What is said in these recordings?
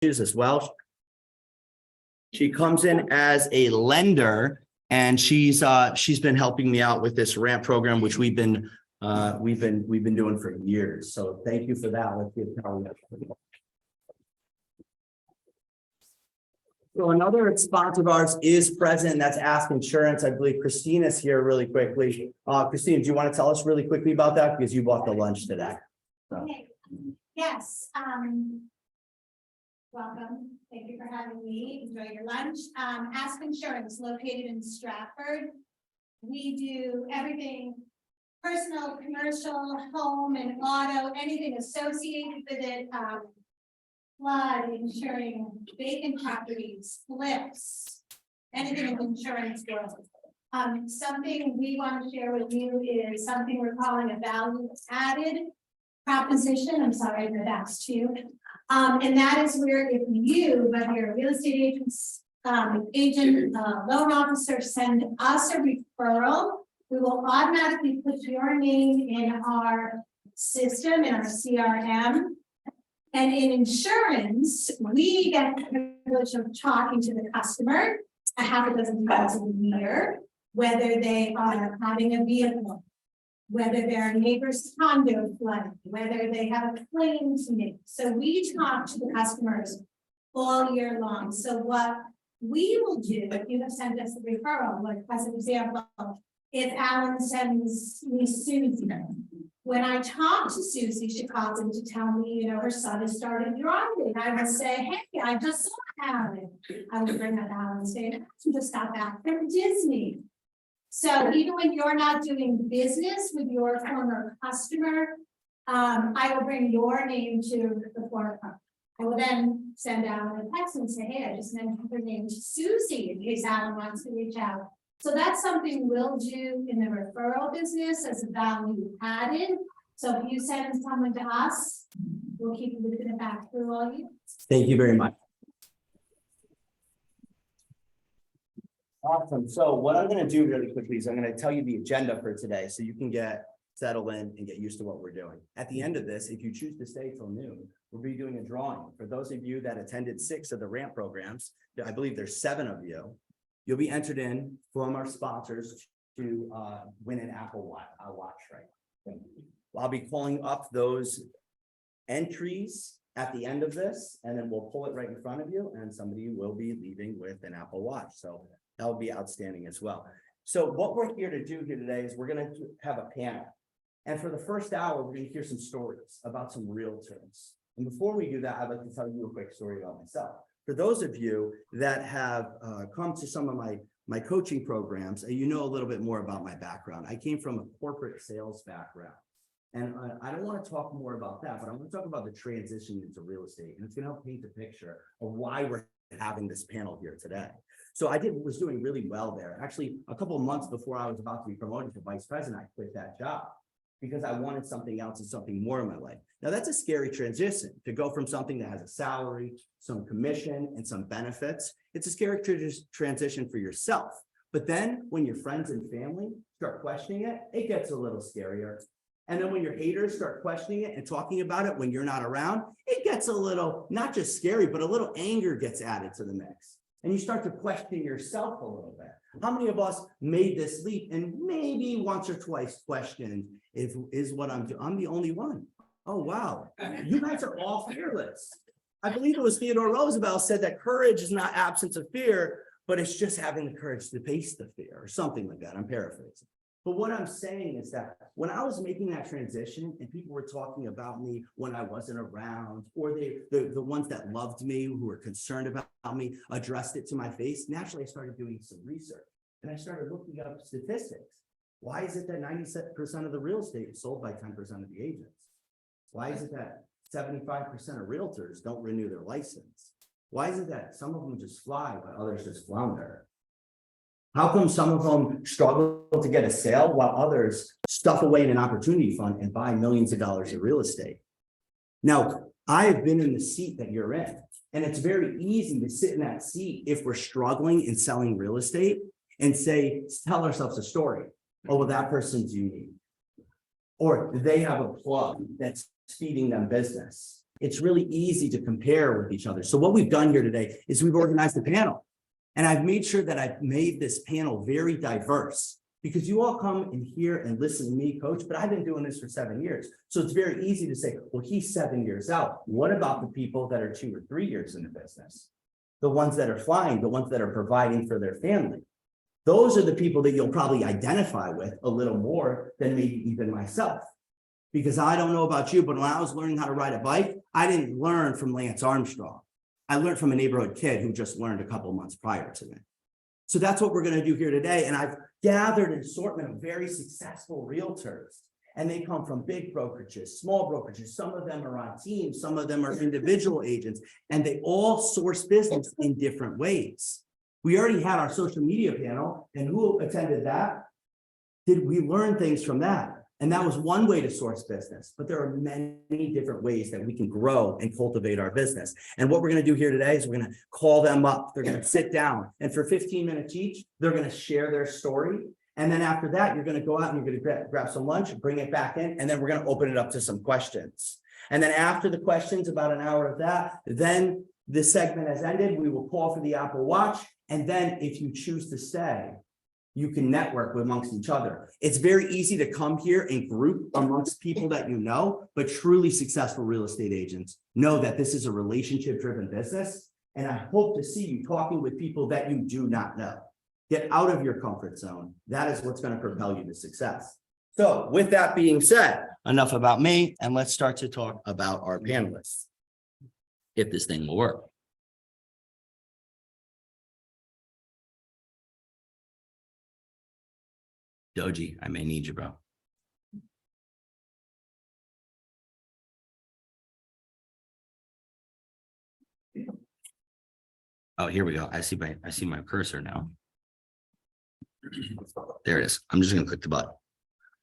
as well. She comes in as a lender, and she's been helping me out with this ramp program, which we've been doing for years. So thank you for that. Let's give Kelly a- So another sponsor of ours is present, and that's Ask Insurance. I believe Christina's here really quickly. Christina, do you want to tell us really quickly about that? Because you bought the lunch today. So. Okay. Yes. Welcome. Thank you for having me. Enjoy your lunch. Ask Insurance, located in Stratford. We do everything personal, commercial, home and auto, anything associated with it. Flood, insuring vacant properties, flips, anything in insurance world. Something we want to share with you is something we're calling a value added proposition. I'm sorry, but that's too. And that is where if you, whether you're a real estate agent, loan officer, send us a referral, we will automatically put your name in our system, in our CRM. And in insurance, we get the privilege of talking to the customer a half a dozen times a year, whether they are having a vehicle, whether their neighbor's condo flooded, whether they have a claim to make. So we talk to the customers all year long. So what we will do, if you have sent us a referral, like as an example, if Alan sends me Susie, when I talk to Susie, she calls in to tell me, you know, her son has started driving. I will say, hey, I just saw Alan. I would bring up Alan and say, I just got back from Disney. So even when you're not doing business with your former customer, I will bring your name to the forefront. I will then send Alan a text and say, hey, I just mentioned her name to Susie in case Alan wants to reach out. So that's something we'll do in the referral business as a value added. So if you send someone to us, we'll keep looking it back through all you. Thank you very much. Awesome. So what I'm going to do really quickly is I'm going to tell you the agenda for today so you can get settled in and get used to what we're doing. At the end of this, if you choose to stay till noon, we'll be doing a drawing. For those of you that attended 6 of the ramp programs, I believe there's 7 of you. You'll be entered in from our sponsors to win an Apple Watch, right? I'll be calling up those entries at the end of this, and then we'll pull it right in front of you, and somebody will be leaving with an Apple Watch. So that would be outstanding as well. So what we're here to do here today is we're going to have a panel. And for the first hour, we're going to hear some stories about some realtors. And before we do that, I'd like to tell you a quick story about myself. For those of you that have come to some of my coaching programs, you know a little bit more about my background. I came from a corporate sales background. And I don't want to talk more about that, but I want to talk about the transition into real estate. And it's going to help paint the picture of why we're having this panel here today. So I was doing really well there. Actually, a couple of months before I was about to be promoted to vice president, I quit that job because I wanted something else and something more in my life. Now that's a scary transition to go from something that has a salary, some commission, and some benefits. It's a scary transition for yourself. But then when your friends and family start questioning it, it gets a little scarier. And then when your haters start questioning it and talking about it when you're not around, it gets a little, not just scary, but a little anger gets added to the mix. And you start to question yourself a little bit. How many of us made this leap and maybe once or twice questioned if is what I'm doing? I'm the only one. Oh, wow. You guys are all fearless. I believe it was Theodore Roosevelt said that courage is not absence of fear, but it's just having the courage to face the fear or something like that. I'm paraphrasing. But what I'm saying is that when I was making that transition and people were talking about me when I wasn't around, or the ones that loved me, who were concerned about me, addressed it to my face, naturally I started doing some research and I started looking up statistics. Why is it that 97% of the real estate is sold by 10% of the agents? Why is it that 75% of realtors don't renew their license? Why is it that some of them just fly, but others just flounder? How come some of them struggle to get a sale while others stuff away in an opportunity fund and buy millions of dollars of real estate? Now, I have been in the seat that you're in, and it's very easy to sit in that seat if we're struggling in selling real estate and tell ourselves a story. Oh, well, that person's unique. Or they have a plug that's feeding them business. it's really easy to compare with each other. So what we've done here today is we've organized a panel. And I've made sure that I've made this panel very diverse because you all come in here and listen to me, coach, but I've been doing this for 7 years. So it's very easy to say, well, he's 7 years out. What about the people that are 2 or 3 years in the business? The ones that are flying, the ones that are providing for their family. Those are the people that you'll probably identify with a little more than maybe even myself. Because I don't know about you, but when I was learning how to ride a bike, I didn't learn from Lance Armstrong. I learned from a neighborhood kid who just learned a couple months prior to me. So that's what we're going to do here today. And I've gathered an assortment of very successful realtors. And they come from big brokerages, small brokerages. Some of them are on teams, some of them are individual agents, and they all source business in different ways. We already had our social media panel, and who attended that? Did we learn things from that? And that was one way to source business, but there are many different ways that we can grow and cultivate our business. And what we're going to do here today is we're going to call them up. They're going to sit down, and for 15 minutes each, they're going to share their story. And then after that, you're going to go out and you're going to grab some lunch, bring it back in, and then we're going to open it up to some questions. And then after the questions, about an hour of that, then this segment has ended. We will call for the Apple Watch. And then if you choose to stay, you can network amongst each other. It's very easy to come here and group amongst people that you know, but truly successful real estate agents know that this is a relationship-driven business. And I hope to see you talking with people that you do not know. Get out of your comfort zone. That is what's going to propel you to success. So with that being said, enough about me, and let's start to talk about our panelists, if this thing will work. Doji, I may need you, bro. Oh, here we go. I see my cursor now. There it is. I'm just gonna click the button.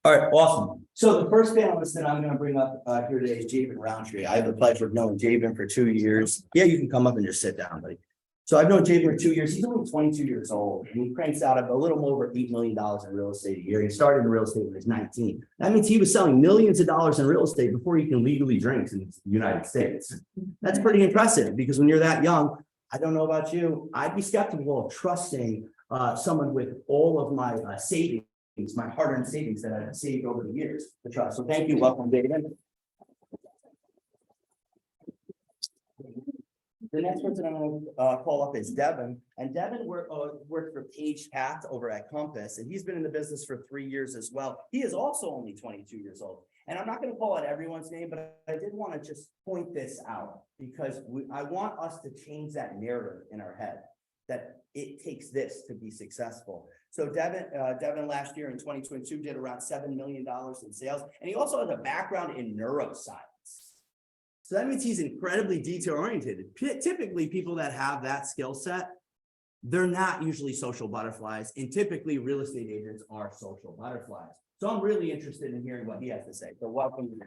All right, awesome. So the first panelist that I'm gonna bring up here today is Jabin Roundtree. I have the pleasure of knowing Jabin for 2 years. Yeah, you can come up and just sit down, buddy. So I've known Jabin for 2 years. He's only 22 years old, and he cranks out a little over $8 million in real estate a year. He started in real estate when he was 19. That means he was selling millions of dollars in real estate before he can legally drink in the United States. That's pretty impressive, because when you're that young, I don't know about you, I'd be skeptical of trusting someone with all of my savings, my hard-earned savings that I've saved over the years to trust. So thank you. Welcome, David. The next person I'm going to call up is Devin, and Devin worked for Page Path over at Compass, and he's been in the business for 3 years as well. He is also only 22 years old, and I'm not going to call out everyone's name, but I did want to just point this out because I want us to change that narrative in our head that it takes this to be successful. So Devin last year in 2022 did around $7 million in sales, and he also has a background in neuroscience. So that means he's incredibly detail oriented. Typically, people that have that skill set, they're not usually social butterflies, and typically real estate agents are social butterflies. So I'm really interested in hearing what he has to say. So welcome.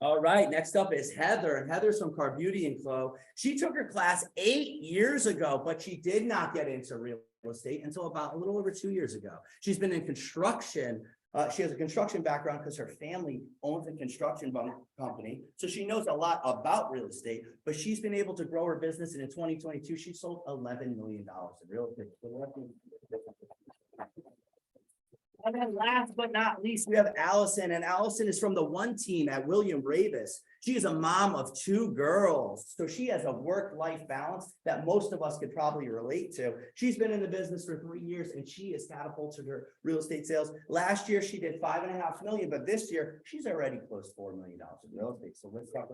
All right, next up is Heather, and Heather's from Car Beauty and Clo. She took her class 8 years ago, but she did not get into real estate until about a little over 2 years ago. She's been in construction. She has a construction background because her family owns a construction company. So she knows a lot about real estate, but she's been able to grow her business. And in 2022, she sold $11 million in real estate. And then last but not least, we have Allison, and Allison is from the one team at William Ravis. She is a mom of 2 girls. So she has a work-life balance that most of us could probably relate to. She's been in the business for 3 years, and she has catapulted her real estate sales. Last year, she did $5.5 million, but this year she's already close to $4 million in real estate. So let's talk.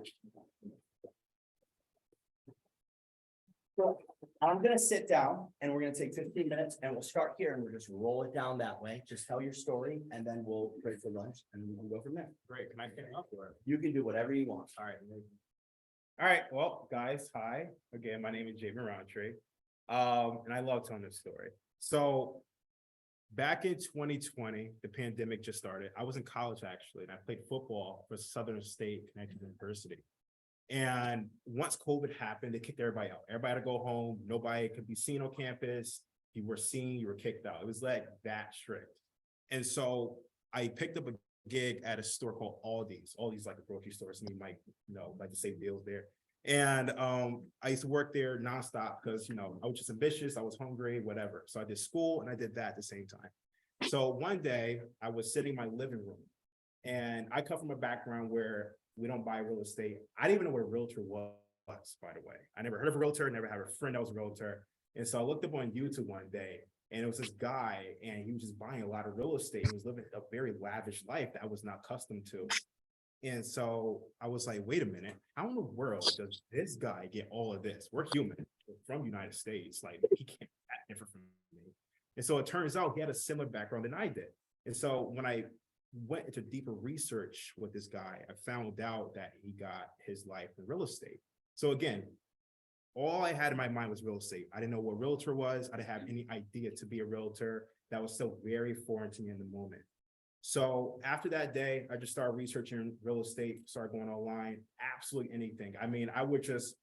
So I'm going to sit down, and we're going to take 15 minutes, and we'll start here, and we'll just roll it down that way. Just tell your story, and then we'll break for lunch, and we can go from there. Great. Can I pick up? Or? You can do whatever you want. All right. All right. Well, guys, hi. Again, my name is Jabin Roundtree. And I love telling this story. So back in 2020, the pandemic just started. I was in college, actually, and I played football for Southern State Connecticut University. And once COVID happened, they kicked everybody out. Everybody had to go home. Nobody could be seen on campus. You were seen, you were kicked out. It was like that strict. And so I picked up a gig at a store called Aldi's. Aldi's like a grocery store, so you might, like the same deals there. And I used to work there nonstop because, I was just ambitious, I was hungry, whatever. So I did school and I did that at the same time. So one day I was sitting in my living room, and I come from a background where we don't buy real estate. I didn't even know what a realtor was, by the way. I never heard of a realtor, never had a friend that was a realtor. And so I looked up on YouTube one day, and it was this guy, and he was just buying a lot of real estate. He was living a very lavish life that I was not accustomed to. And so I was like, wait a minute, how in the world does this guy get all of this? We're human, we're from the United States. Like, he can't be that different from me. And so it turns out he had a similar background than I did. And so when I went into deeper research with this guy, I found out that he got his life in real estate. So again, all I had in my mind was real estate. I didn't know what realtor was. I didn't have any idea to be a realtor. That was still very foreign to me in the moment. So after that day, I just started researching real estate, started going online, absolutely anything. I mean, I would just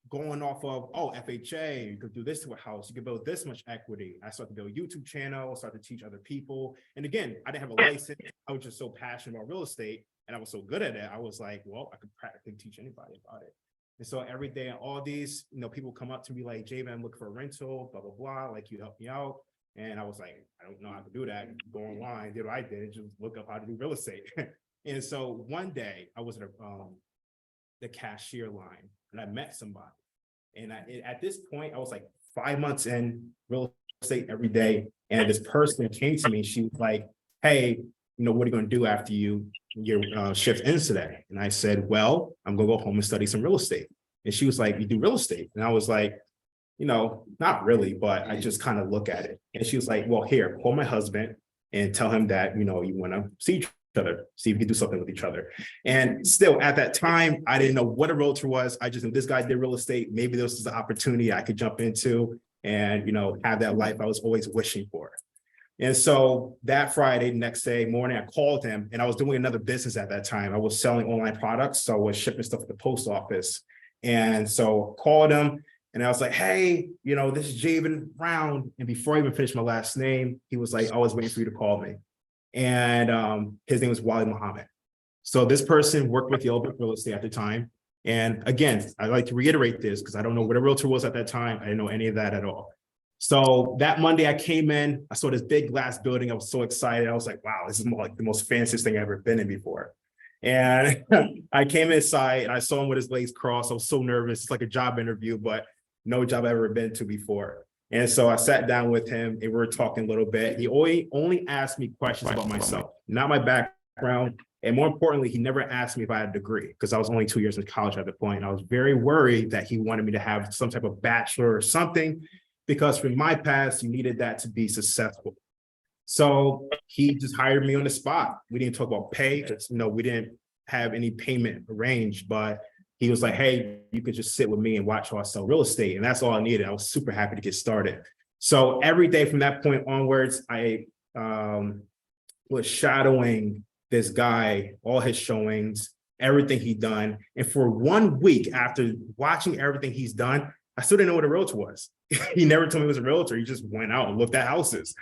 going off of, FHA, you could do this to a house, you could build this much equity. I started to build a YouTube channel, started to teach other people. And again, I didn't have a license. I was just so passionate about real estate, and I was so good at it. I was like, well, I could practically teach anybody about it. And so every day in all these, people come up to me like, Jay, I'm looking for a rental, blah, blah, blah. Like, you help me out. And I was like, I don't know how to do that. Go online, did what I did, just look up how to do real estate. And so one day I was at the cashier line, and I met somebody. And at this point, I was like 5 months in real estate every day. And this person came to me, she was like, hey, what are you going to do after your shift ends today? And I said, well, I'm going to go home and study some real estate. And she was like, you do real estate? And I was like, not really, but I just kind of look at it. And she was like, well, here, call my husband and tell him that, you want to see each other, see if we can do something with each other. And still at that time, I didn't know what a realtor was. I just knew this guy did real estate. Maybe this was an opportunity I could jump into and, have that life I was always wishing for. And so that Friday, next day morning, I called him, and I was doing another business at that time. I was selling online products. So I was shipping stuff to the post office. And so called him, and I was like, hey, this is Javen Brown. And before I even finished my last name, he was like, I was waiting for you to call me. And his name was Wally Muhammad. So this person worked with Yellow Real Estate at the time. And again, I like to reiterate this because I don't know what a realtor was at that time. I didn't know any of that at all. So that Monday I came in, I saw this big glass building. I was so excited. I was like, wow, this is like the most fanciest thing I've ever been in before. And I came inside and I saw him with his legs crossed. I was so nervous. It's like a job interview, but no job I've ever been to before. And so I sat down with him and we were talking a little bit. He only asked me questions about myself, not my background. And more importantly, he never asked me if I had a degree because I was only 2 years in college at the point. And I was very worried that he wanted me to have some type of bachelor or something, because from my past, you needed that to be successful. So he just hired me on the spot. We didn't talk about pay because, we didn't have any payment arranged, but he was like, hey, you could just sit with me and watch how I sell real estate. And that's all I needed. I was super happy to get started. So every day from that point onwards, I was shadowing this guy, all his showings, everything he'd done. And for 1 week after watching everything he's done, I still didn't know what a realtor was. He never told me he was a realtor. He just went out and looked at houses.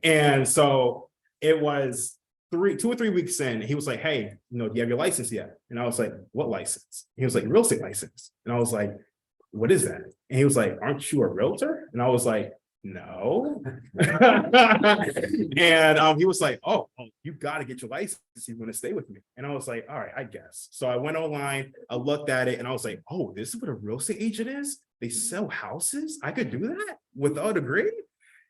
And so it was 2 or 3 weeks in, he was like, hey, do you have your license yet? And I was like, what license? He was like, real estate license. And I was like, what is that? And he was like, aren't you a realtor? And I was like, no. And he was like, oh, you got to get your license if you want to stay with me. And I was like, all right, I guess. So I went online, I looked at it, and I was like, oh, this is what a real estate agent is? They sell houses? I could do that without a degree?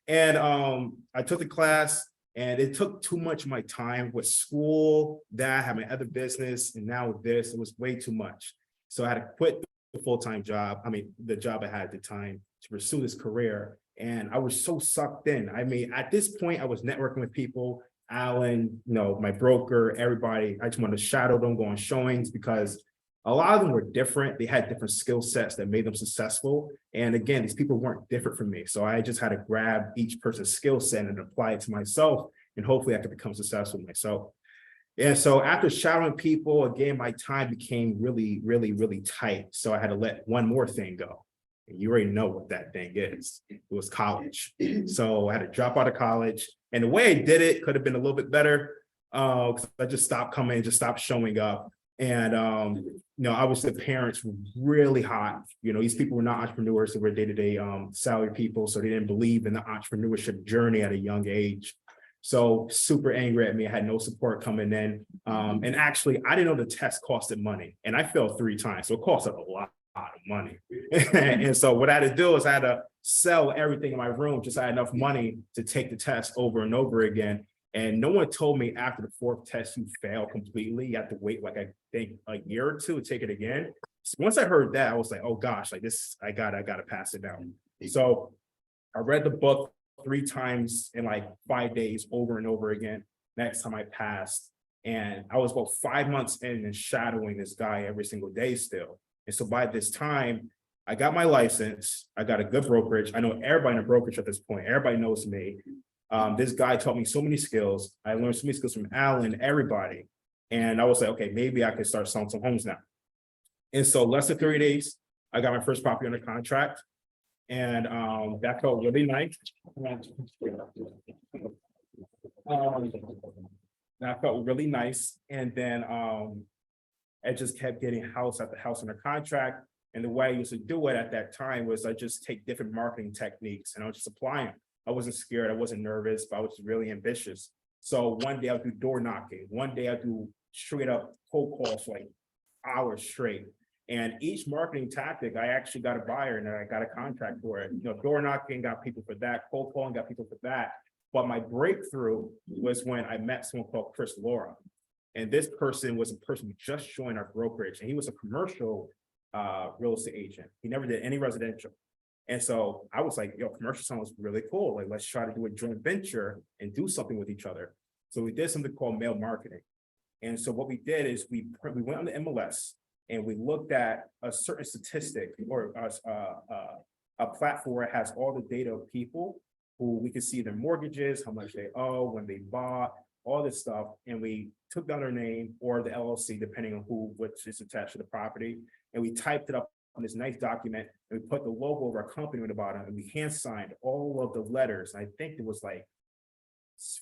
And I took the class, and it took too much of my time with school, that, having other business, and now with this, it was way too much. So I had to quit the full-time job, the job I had at the time, to pursue this career. And I was so sucked in. At this point, I was networking with people, Alan, my broker, everybody. I just wanted to shadow them, go on showings, because a lot of them were different. They had different skill sets that made them successful. And again, these people weren't different from me. So I just had to grab each person's skill set and apply it to myself. And hopefully I could become successful myself. And so after shadowing people, again, my time became really, really, really tight. So I had to let one more thing go. And you already know what that thing is. It was college. So I had to drop out of college. And the way I did it could have been a little bit better. 'Cause I just stopped coming, just stopped showing up. And, obviously the parents were really hot. These people were not entrepreneurs, they were day-to-day, salary people. So they didn't believe in the entrepreneurship journey at a young age. So super angry at me. I had no support coming in. And actually, I didn't know the test costed money, and I failed 3 times. So it costed a lot of money. And so what I had to do is I had to sell everything in my room, just so I had enough money to take the test over and over again. And no one told me after the 4th test, you fail completely. You have to wait, like, I think a year or 2 to take it again. So once I heard that, I was like, oh gosh, like this, I gotta pass it down. So I read the book 3 times in like 5 days over and over again. Next time I passed, and I was about 5 months in and shadowing this guy every single day still. And so by this time, I got my license, I got a good brokerage. I know everybody in the brokerage at this point, everybody knows me. This guy taught me so many skills. I learned so many skills from Alan, everybody. And I was like, okay, maybe I could start selling some homes now. And so less than 30 days, I got my first property under contract. And that felt really nice. That felt really nice. And then I just kept getting house after house under contract. And the way I used to do it at that time was I just take different marketing techniques and I would just apply them. I wasn't scared, I wasn't nervous, but I was really ambitious. So one day I'll do door knocking. One day I'll do straight up cold calls for like hours straight. And each marketing tactic, I actually got a buyer and I got a contract for it. Door knocking, got people for that, cold calling, got people for that. But my breakthrough was when I met someone called Chris Laura. And this person was a person who just joined our brokerage, and he was a commercial real estate agent. He never did any residential. And so I was like, yo, commercial sounds really cool. Like, let's try to do a joint venture and do something with each other. So we did something called mail marketing. And so what we did is we went on the MLS and we looked at a certain statistic or a platform where it has all the data of people who we could see their mortgages, how much they owe, when they bought, all this stuff. And we took down their name or the LLC, depending on which is attached to the property. And we typed it up on this nice document, and we put the logo of our company on the bottom, and we hand signed all of the letters. I think it was like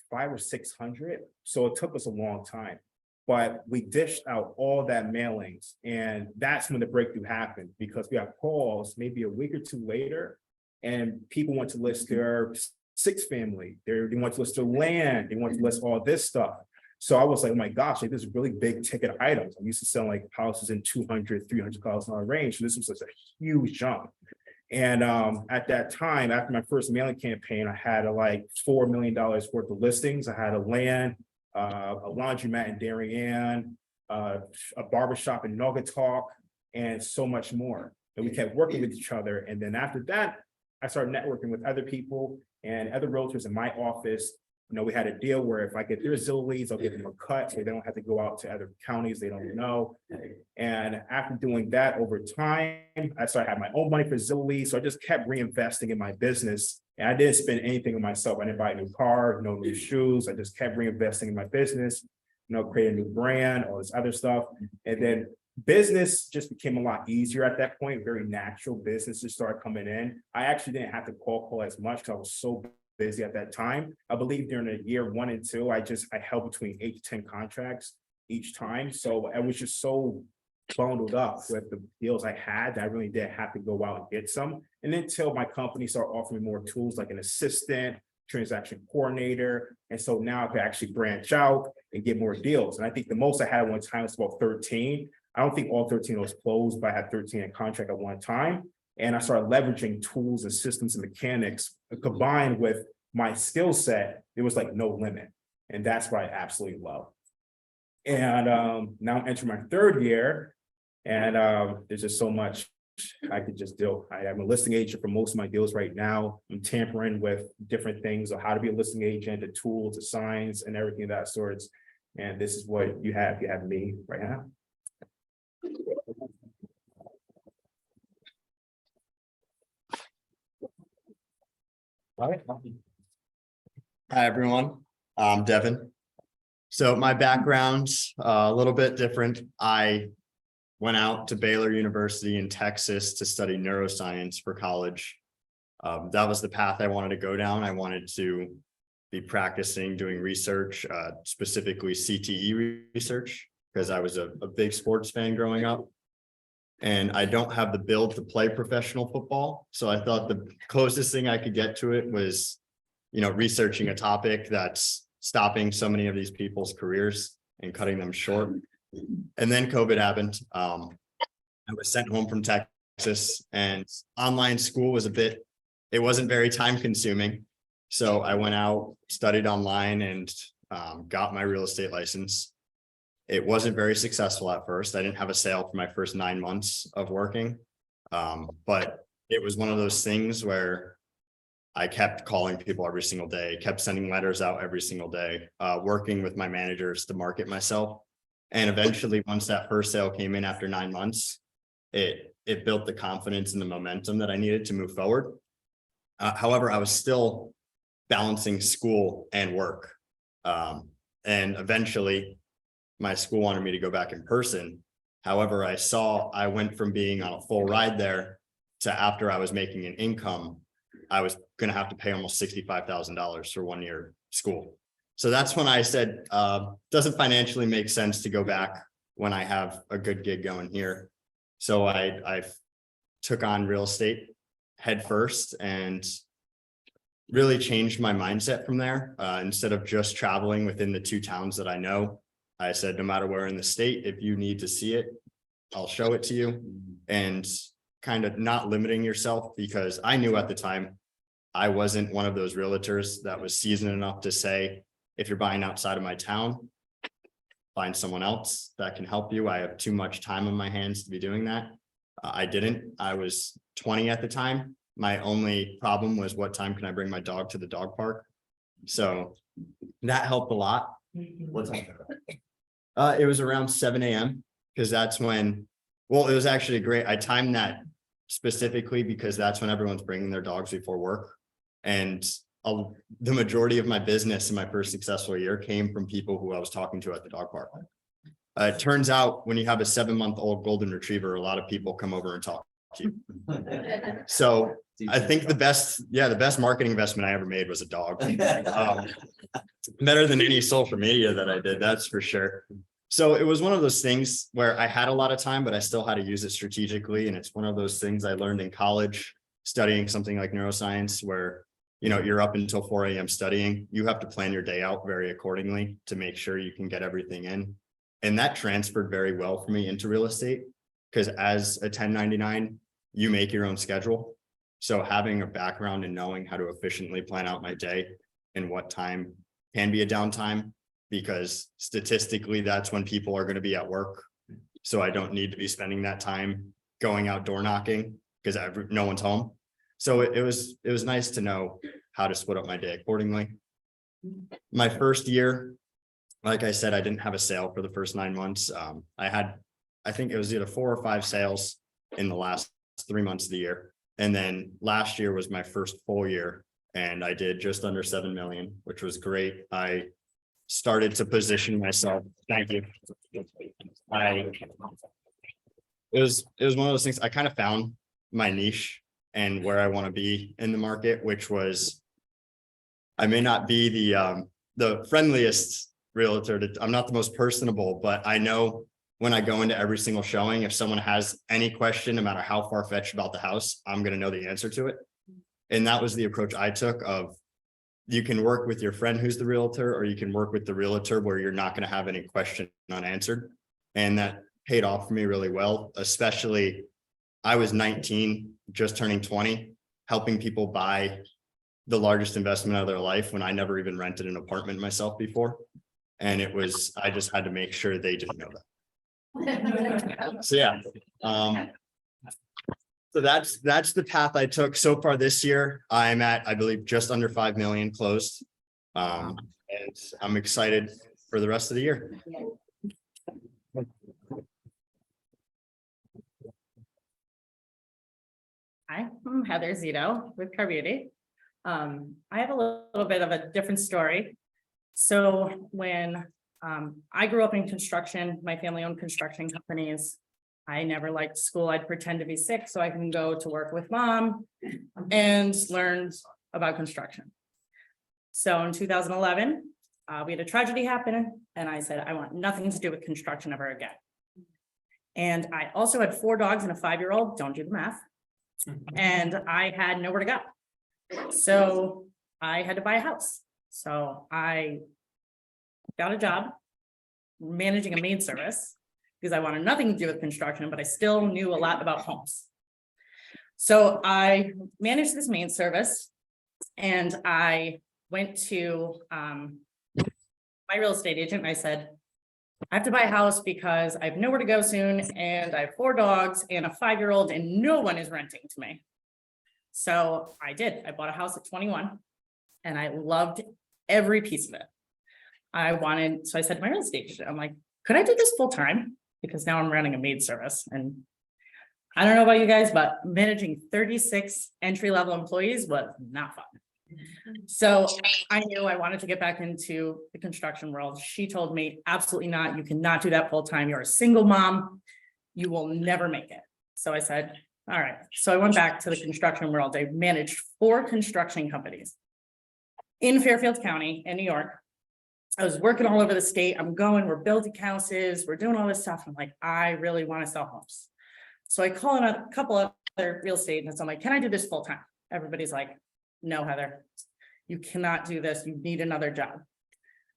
500 or 600. So it took us a long time, but we dished out all that mailings. And that's when the breakthrough happened, because we got calls maybe a week or 2 later, and people want to list their 6 family. They want to list their land. They want to list all this stuff. So I was like, oh my gosh, like this is really big ticket items. I'm used to selling like houses in $200,000, $300,000 range. So this was such a huge jump. And at that time, after my first mailing campaign, I had like $4 million worth of listings. I had a land, a laundromat in Darien, a barbershop in Naugatuck, and so much more. And we kept working with each other. And then after that, I started networking with other people and other realtors in my office. We had a deal where if I get their Zillow leads, I'll give them a cut so they don't have to go out to other counties they don't know. And after doing that over time, I started having my own money for Zillow leads. So I just kept reinvesting in my business. And I didn't spend anything on myself. I didn't buy a new car, no new shoes. I just kept reinvesting in my business, create a new brand, all this other stuff. And then business just became a lot easier at that point. Very natural businesses started coming in. I actually didn't have to call as much because I was so busy at that time. I believe during the year 1 and 2, I held between 8 to 10 contracts each time. So I was just so bundled up with the deals I had that I really did have to go out and get some. And then until my company started offering me more tools like an assistant, transaction coordinator. And so now I could actually branch out and get more deals. And I think the most I had at one time was about 13. I don't think all 13 was closed, but I had 13 in contract at one time. And I started leveraging tools and systems and mechanics combined with my skill set. It was like no limit. And that's what I absolutely love. And now I'm entering my 3rd year, and there's just so much I could just do. I'm a listing agent for most of my deals right now. I'm tampering with different things of how to be a listing agent, the tools, the signs, and everything of that sorts. And this is what you have. You have me right now. All right. Hi, everyone. I'm Devin. So my background's a little bit different. I went out to Baylor University in Texas to study neuroscience for college. That was the path I wanted to go down. I wanted to be practicing doing research, specifically CTE research, because I was a big sports fan growing up. And I don't have the build to play professional football. So I thought the closest thing I could get to it was, researching a topic that's stopping so many of these people's careers and cutting them short. And then COVID happened. I was sent home from Texas, and online school was it wasn't very time consuming. So I went out, studied online, and got my real estate license. It wasn't very successful at first. I didn't have a sale for my first 9 months of working. But it was one of those things where I kept calling people every single day, kept sending letters out every single day, working with my managers to market myself. And eventually, once that first sale came in after 9 months, it built the confidence and the momentum that I needed to move forward. However, I was still balancing school and work. And eventually my school wanted me to go back in person. However, I went from being on a full ride there to, after I was making an income, I was going to have to pay almost $65,000 for 1 year school. So that's when I said, doesn't financially make sense to go back when I have a good gig going here. So I took on real estate head first and really changed my mindset from there. Instead of just traveling within the 2 towns that I know, I said, no matter where in the state, if you need to see it, I'll show it to you. And kind of not limiting yourself, because I knew at the time I wasn't one of those realtors that was seasoned enough to say, if you're buying outside of my town, find someone else that can help you. I have too much time on my hands to be doing that. I didn't. I was 20 at the time. My only problem was, what time can I bring my dog to the dog park? So that helped a lot. What time? It was around 7 a.m. because that's when, well, it was actually great. I timed that specifically because that's when everyone's bringing their dogs before work. And the majority of my business in my first successful year came from people who I was talking to at the dog park. It turns out when you have a 7-month-old golden retriever, a lot of people come over and talk to you. So I think the best marketing investment I ever made was a dog. Better than any social media that I did, that's for sure. So it was one of those things where I had a lot of time, but I still had to use it strategically. And it's one of those things I learned in college, studying something like neuroscience, where, you're up until 4 a.m. studying. You have to plan your day out very accordingly to make sure you can get everything in. And that transferred very well for me into real estate, because as a 1099, you make your own schedule. So having a background and knowing how to efficiently plan out my day and what time can be a downtime, because statistically, that's when people are going to be at work. So I don't need to be spending that time going out door knocking because no one's home. So it was nice to know how to split up my day accordingly. My first year, like I said, I didn't have a sale for the first 9 months. I think it was either 4 or 5 sales in the last 3 months of the year. And then last year was my first full year, and I did just under 7 million, which was great. I started to position myself. Thank you. It was one of those things. I kind of found my niche and where I want to be in the market, which was, I may not be the friendliest realtor. I'm not the most personable, but I know when I go into every single showing, if someone has any question, no matter how far-fetched about the house, I'm going to know the answer to it. And that was the approach I took of, you can work with your friend who's the realtor, or you can work with the realtor where you're not going to have any question unanswered. And that paid off for me really well, especially I was 19, just turning 20, helping people buy the largest investment of their life when I never even rented an apartment myself before. And I just had to make sure they didn't know that. So yeah. So that's the path I took so far this year. I'm at, I believe, just under 5 million closed. And I'm excited for the rest of the year. Hi, I'm Heather Zito with Car Beauty. I have a little bit of a different story. So when I grew up in construction, my family owned construction companies. I never liked school. I'd pretend to be sick so I can go to work with mom and learn about construction. So in 2011, we had a tragedy happen, and I said, I want nothing to do with construction ever again. And I also had 4 dogs and a 5-year-old, don't do the math. And I had nowhere to go. So I had to buy a house. So I got a job managing a maid service because I wanted nothing to do with construction, but I still knew a lot about homes. So I managed this maid service, and I went to my real estate agent and I said, I have to buy a house because I have nowhere to go soon, and I have 4 dogs and a 5-year-old, and no one is renting to me. So I did. I bought a house at 21, and I loved every piece of it. So I said to my real estate agent, I'm like, could I do this full time? Because now I'm running a maid service, and I don't know about you guys, but managing 36 entry-level employees was not fun. So I knew I wanted to get back into the construction world. She told me, absolutely not. You cannot do that full time. You're a single mom. You will never make it. So I said, all right. So I went back to the construction world. I managed 4 construction companies in Fairfield County in New York. I was working all over the state. We're building houses. We're doing all this stuff. I'm like, I really want to sell homes. So I call in a couple of other real estate agents. I'm like, can I do this full time? Everybody's like, no, Heather, you cannot do this. You need another job.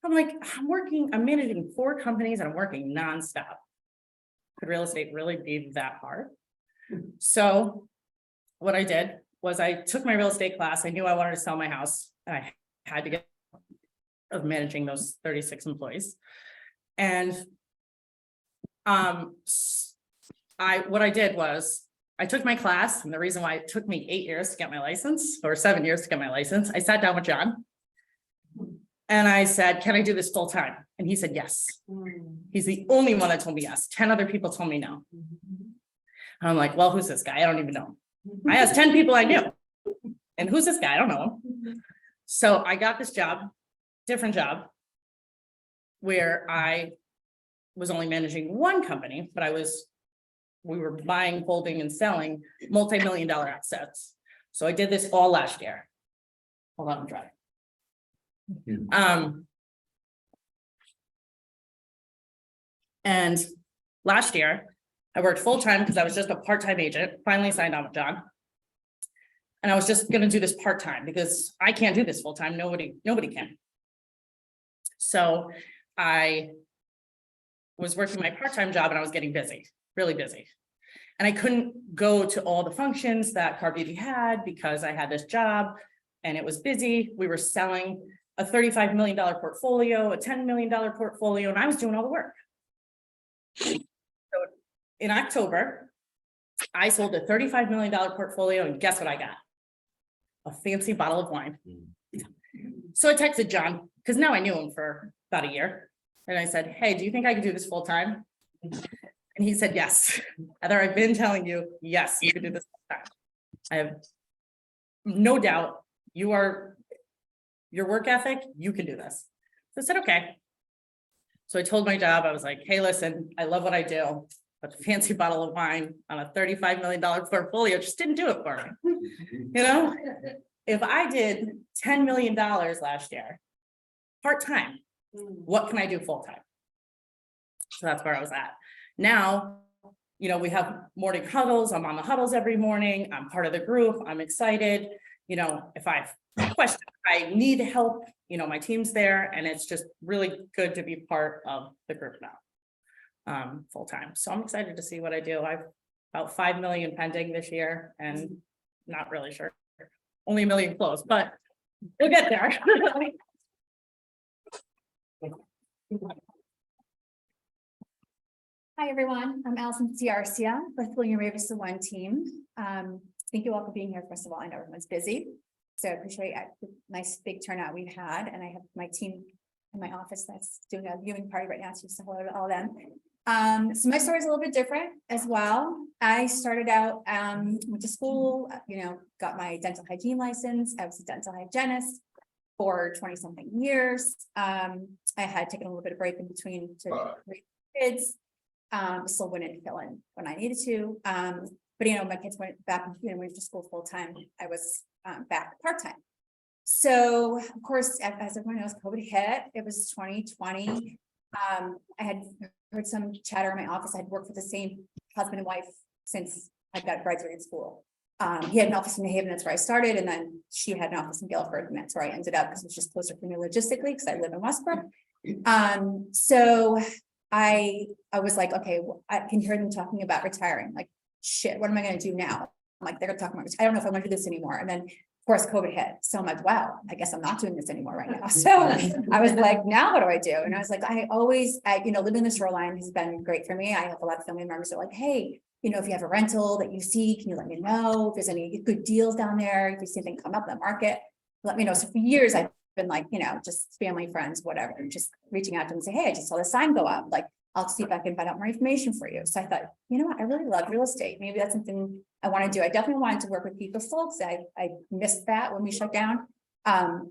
I'm like, I'm managing 4 companies and I'm working nonstop. Could real estate really be that hard? So what I did was I took my real estate class. I knew I wanted to sell my house, and I had to get of managing those 36 employees. And what I did was I took my class, and the reason why it took me 8 years to get my license, or 7 years to get my license, I sat down with John and I said, can I do this full time? And he said, yes. He's the only one that told me yes. 10 other people told me no. And I'm like, well, who's this guy? I don't even know him. I asked 10 people I knew, and who's this guy? I don't know him. So I got this job, different job, where I was only managing 1 company, but we were buying, holding, and selling multi-million-dollar assets. So I did this all last year. Hold on, I'm driving. And last year I worked full-time because I was just a part-time agent, finally signed on with John. And I was just gonna do this part-time because I can't do this full-time. Nobody can. So I was working my part-time job, and I was getting busy, really busy. And I couldn't go to all the functions that Car Beauty had because I had this job and it was busy. We were selling a $35 million portfolio, a $10 million portfolio, and I was doing all the work. So in October, I sold a $35 million portfolio, and guess what I got? A fancy bottle of wine. So I texted John, because now I knew him for about a year. And I said, hey, do you think I could do this full time? And he said, yes. Heather, I've been telling you, yes, you can do this full time. I have no doubt your work ethic, you can do this. So I said, okay. So I told my job, I was like, hey, listen, I love what I do, but a fancy bottle of wine on a $35 million portfolio just didn't do it for me. You know, if I did $10 million last year, part-time, what can I do full-time? So that's where I was at. Now, you know, we have morning huddles. I'm on the huddles every morning. I'm part of the group. I'm excited. You know, if I have questions, I need help, you know, my team's there, and it's just really good to be part of the group now, full-time. So I'm excited to see what I do. I've about 5 million pending this year, and not really sure. Only 1 million closed, but we'll get there. Hi, everyone. I'm Allison Ciarcia with William Ravis, the One Team. Thank you all for being here. First of all, I know everyone's busy, so I appreciate the nice big turnout we've had, and I have my team in my office that's doing a viewing party right now, so just hello to all of them. So my story is a little bit different as well. I started out, went to school, you know, got my dental hygiene license. I was a dental hygienist for 20-something years. I had taken a little bit of break in between to raise kids. Still went in to fill in when I needed to. But you know, my kids went back, you know, went to school full time. I was back part time. So of course, as everyone knows, COVID hit, it was 2020. I had heard some chatter in my office. I'd worked with the same husband and wife since I got graduated school. He had an office in New Haven, that's where I started, and then she had an office in Guilford, and that's where I ended up because it was just closer for me logistically because I live in Westbrook. So I was like, okay, I can hear them talking about retiring. Like, shit, what am I going to do now? I'm like, they're talking about, I don't know if I want to do this anymore. And then, of course, COVID hit. So I'm like, wow, I guess I'm not doing this anymore right now. So I was like, now what do I do? And I was like, living in the shoreline has been great for me. I have a lot of family members that are like, hey, if you have a rental that you see, can you let me know if there's any good deals down there? If you see anything come up in the market, let me know. So for years, I've been like, just family, friends, whatever, just reaching out to them and say, hey, I just saw the sign go up. Like, I'll see if I can find out more information for you. So I thought, what, I really love real estate. Maybe that's something I want to do. I definitely wanted to work with people folks. I missed that when we shut down.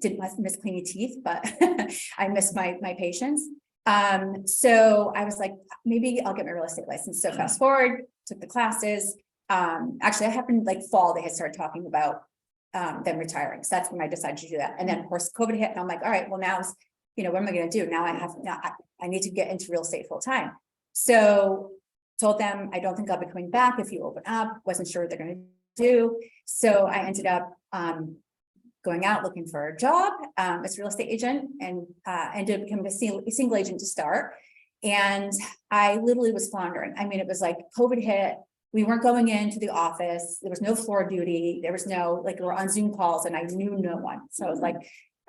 Didn't miss cleaning teeth, but I missed my patients. So I was like, maybe I'll get my real estate license. So fast forward, took the classes. Actually, I happened like fall, they had started talking about them retiring. So that's when I decided to do that. And then of course COVID hit and I'm like, all right, well now, what am I going to do? Now I need to get into real estate full time. So told them, I don't think I'll be coming back if you open up, wasn't sure what they're going to do. So I ended up going out looking for a job as a real estate agent and ended up becoming a single agent to start. And I literally was floundering. I mean, it was like COVID hit. We weren't going into the office. There was no floor duty. There was no, we were on Zoom calls and I knew no one. So I was like,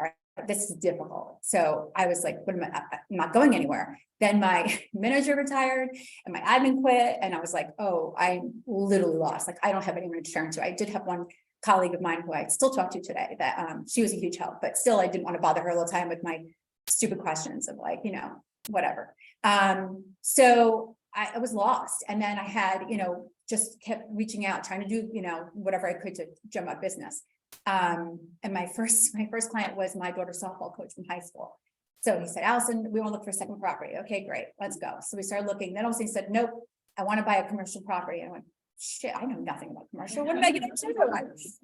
all right, this is difficult. So I was like, I'm not going anywhere. Then my manager retired and my admin quit. And I was like, oh, I'm literally lost. Like, I don't have anyone to turn to. I did have one colleague of mine who I still talk to today that she was a huge help, but still I didn't want to bother her all the time with my stupid questions of whatever. So I was lost. And then I had, just kept reaching out, trying to do, whatever I could to drum up business. And my first client was my daughter's softball coach from high school. So he said, Allison, we want to look for a second property. Okay, great. Let's go. So we started looking. Then also he said, nope, I want to buy a commercial property. And I went, shit, I know nothing about commercial. What am I going to do?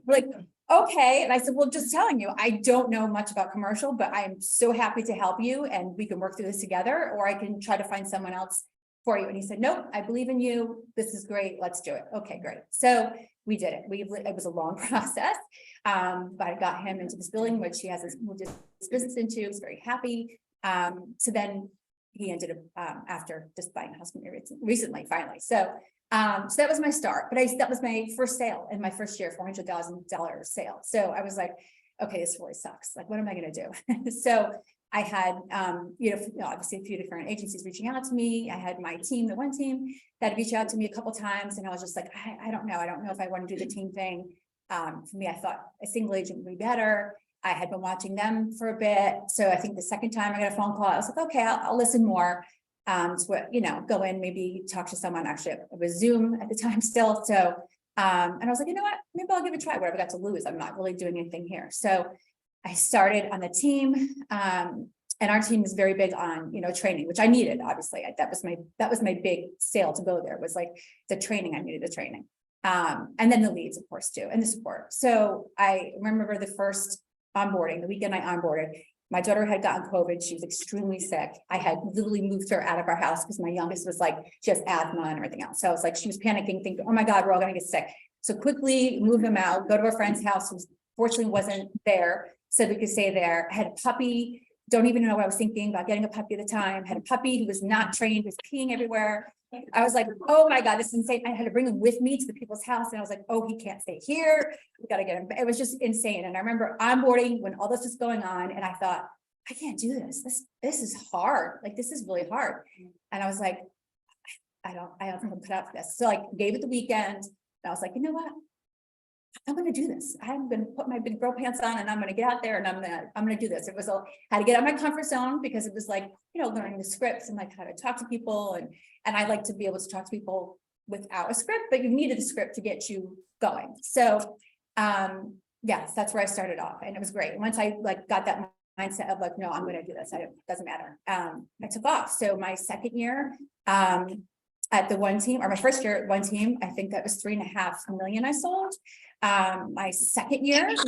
Like, okay. And I said, well, just telling you, I don't know much about commercial, but I'm so happy to help you and we can work through this together, or I can try to find someone else for you. And he said, nope, I believe in you. This is great. Let's do it. Okay, great. So we did it. It was a long process, but I got him into this building, which he has moved his business into. He's very happy. So then he ended up after just buying a house recently, finally. So that was my start, but that was my first sale in my first year, $400,000 sale. So I was like, okay, this really sucks. Like, what am I going to do? So I had, obviously a few different agencies reaching out to me. I had my team, the one team that reached out to me a couple of times. And I was just like, I don't know. I don't know if I want to do the team thing. For me, I thought a single agent would be better. I had been watching them for a bit. So I think the second time I got a phone call, I was like, okay, I'll listen more. Go in, maybe talk to someone. Actually, it was Zoom at the time still. So, and I was like, you know what, maybe I'll give it a try. What have I got to lose? I'm not really doing anything here. So I started on the team, and our team is very big on, training, which I needed, obviously. That was my big sale to go there, was like the training. I needed the training. And then the leads, of course, too, and the support. So I remember the first onboarding, the weekend I onboarded, my daughter had gotten COVID. She was extremely sick. I had literally moved her out of our house because my youngest was like, she has asthma and everything else. So I was like, she was panicking, thinking, oh my God, we're all gonna get sick. So quickly move them out, go to a friend's house, who fortunately wasn't there, said we could stay there. I had a puppy, don't even know what I was thinking about getting a puppy at the time. Had a puppy who was not trained, was peeing everywhere. I was like, oh my God, this is insane. I had to bring him with me to the people's house. And I was like, oh, he can't stay here. We got to get him. It was just insane. And I remember onboarding when all this was going on. And I thought, I can't do this. This is hard. Like, this is really hard. And I was like, I don't think I'm cut out for this. So I gave it the weekend. And I was like, you know what? I'm going to do this. I'm going to put my big girl pants on and I'm going to get out there and I'm going to do this. It was had to get out of my comfort zone, because it was like, learning the scripts and like how to talk to people. And I like to be able to talk to people without a script, but you needed a script to get you going. So, yes, that's where I started off, and it was great. Once I got that mindset of no, I'm going to do this. It doesn't matter. I took off. So my second year, at the one team, or my first year at one team, I think that was 3.5 million I sold. My second year was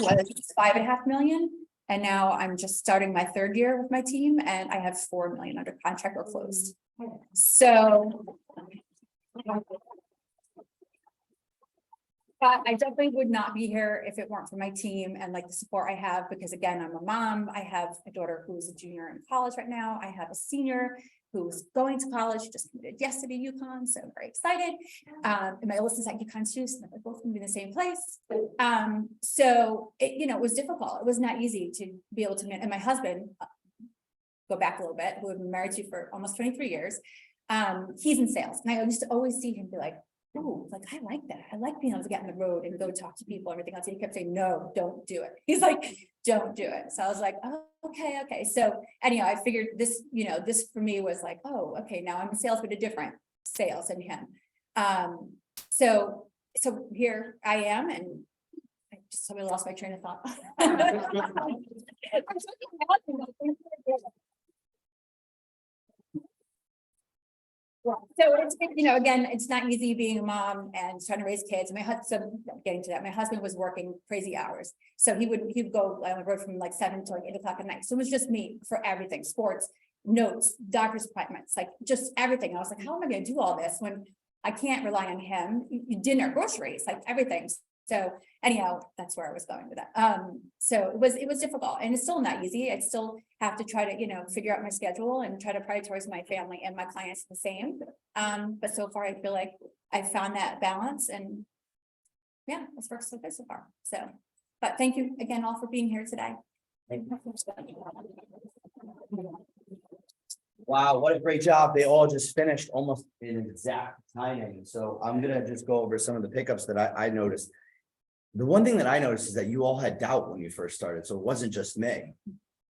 5.5 million. And now I'm just starting my third year with my team and I have 4 million under contract or closed. So. But I definitely would not be here if it weren't for my team and like the support I have, because again, I'm a mom. I have a daughter who's a junior in college right now. I have a senior who's going to college, just committed yesterday to UConn, so I'm very excited. And my oldest is at UConn too, so they're both gonna be in the same place. So it, it was difficult. It was not easy to be able to, and my husband, go back a little bit, who I've been married to for almost 23 years. He's in sales, and I used to always see him be like, oh, like, I like that. I like being able to get on the road and go talk to people and everything else. And he kept saying, no, don't do it. He's like, don't do it. So I was like, oh, okay. So anyhow, I figured this, this for me was like, oh, okay, now I'm in sales, but a different sales than him. So here I am, and I just totally lost my train of thought. So it's, again, it's not easy being a mom and trying to raise kids. My husband, getting to that, my husband was working crazy hours. So he'd go on the road from like 7 to like 8 o'clock at night. So it was just me for everything, sports, notes, doctor's appointments, like just everything. I was like, how am I going to do all this when I can't rely on him? Dinner, groceries, like everything. So anyhow, that's where I was going with that. So it was difficult, and it's still not easy. I still have to try to, figure out my schedule and try to prioritize my family and my clients the same. But so far I feel like I found that balance, and yeah, it's worked so good so far. So, but thank you again all for being here today. Wow, what a great job. They all just finished almost in exact timing. So I'm gonna just go over some of the pickups that I noticed. The one thing that I noticed is that you all had doubt when you first started, so it wasn't just me.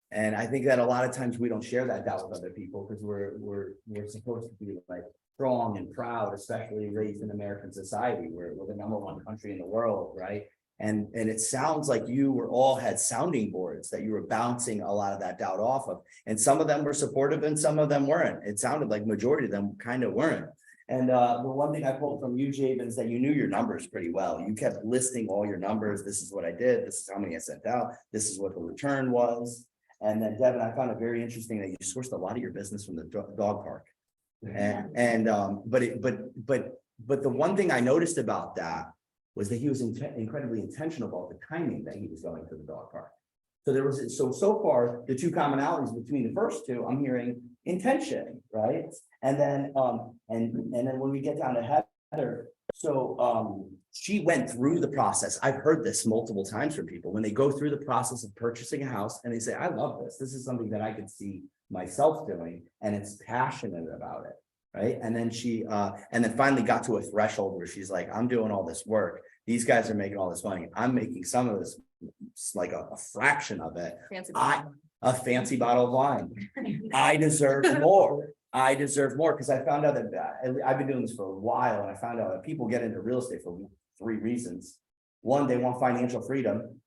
And I think that a lot of times we don't share that doubt with other people because we're supposed to be like strong and proud, especially raised in American society. We're the #1 country in the world, right? And it sounds like you were all had sounding boards that you were bouncing a lot of that doubt off of. And some of them were supportive and some of them weren't. It sounded like majority of them kind of weren't. And the one thing I pulled from you, Javen, is that you knew your numbers pretty well. You kept listing all your numbers. This is what I did. This is how many I sent out. This is what the return was. And then Devin, I found it very interesting that you sourced a lot of your business from the dog park. But the one thing I noticed about that was that he was incredibly intentional about the timing that he was going to the dog park. So there was so far the two commonalities between the first two, I'm hearing intention, right? And then when we get down to Heather, so she went through the process. I've heard this multiple times from people when they go through the process of purchasing a house and they say, I love this. This is something that I could see myself doing, and it's passionate about it. Right. And then and then finally got to a threshold where she's like, I'm doing all this work. These guys are making all this money. I'm making some of this, like a fraction of it. A fancy bottle of wine. I deserve more. I deserve more, because I found out that I've been doing this for a while, and I found out that people get into real estate for 3 reasons. 1, they want financial freedom.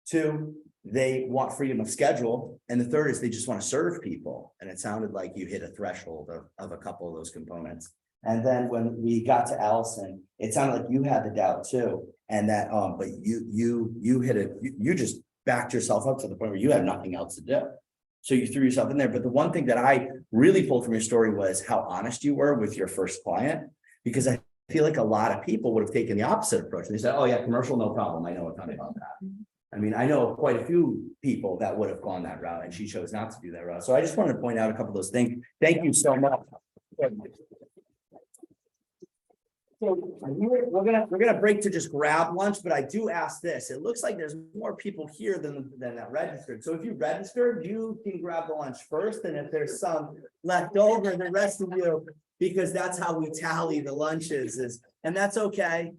2, they want freedom of schedule. And the 3rd is they just want to serve people. And it sounded like you hit a threshold of a couple of those components. And then when we got to Allison, it sounded like you had the doubt too. And that, but you hit it, you just backed yourself up to the point where you had nothing else to do. So you threw yourself in there. But the one thing that I really pulled from your story was how honest you were with your first client, because I feel like a lot of people would have taken the opposite approach. They said, oh yeah, commercial, no problem. I know a ton about that. I mean, I know quite a few people that would have gone that route, and she chose not to do that route. So I just wanted to point out a couple of those things. Thank you so much. So we're gonna break to just grab lunch, but I do ask this. It looks like there's more people here than that registered. So if you registered, you can grab the lunch first, and if there's some left over, the rest of you, because that's how we tally the lunches and that's okay.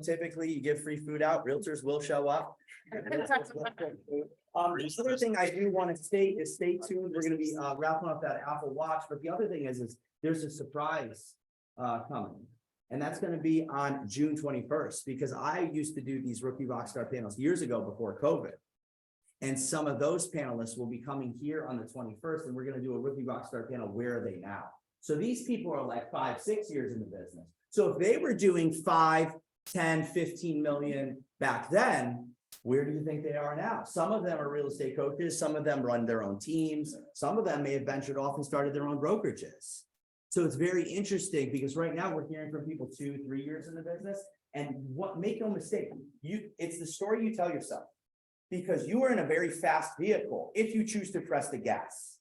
Typically you give free food out. Realtors will show up. The other thing I do want to state is stay tuned. We're going to be wrapping up that Apple Watch, but the other thing is there's a surprise coming. And that's going to be on June 21st, because I used to do these rookie rockstar panels years ago before COVID. And some of those panelists will be coming here on the 21st, and we're going to do a rookie rockstar panel. Where are they now? So these people are like 5, 6 years in the business. So if they were doing 5, 10, 15 million back then, Where do you think they are now? Some of them are real estate coaches, some of them run their own teams, some of them may have ventured off and started their own brokerages. So it's very interesting because right now we're hearing from people 2-3 years in the business, and make no mistake, it's the story you tell yourself. Because you are in a very fast vehicle if you choose to press the gas.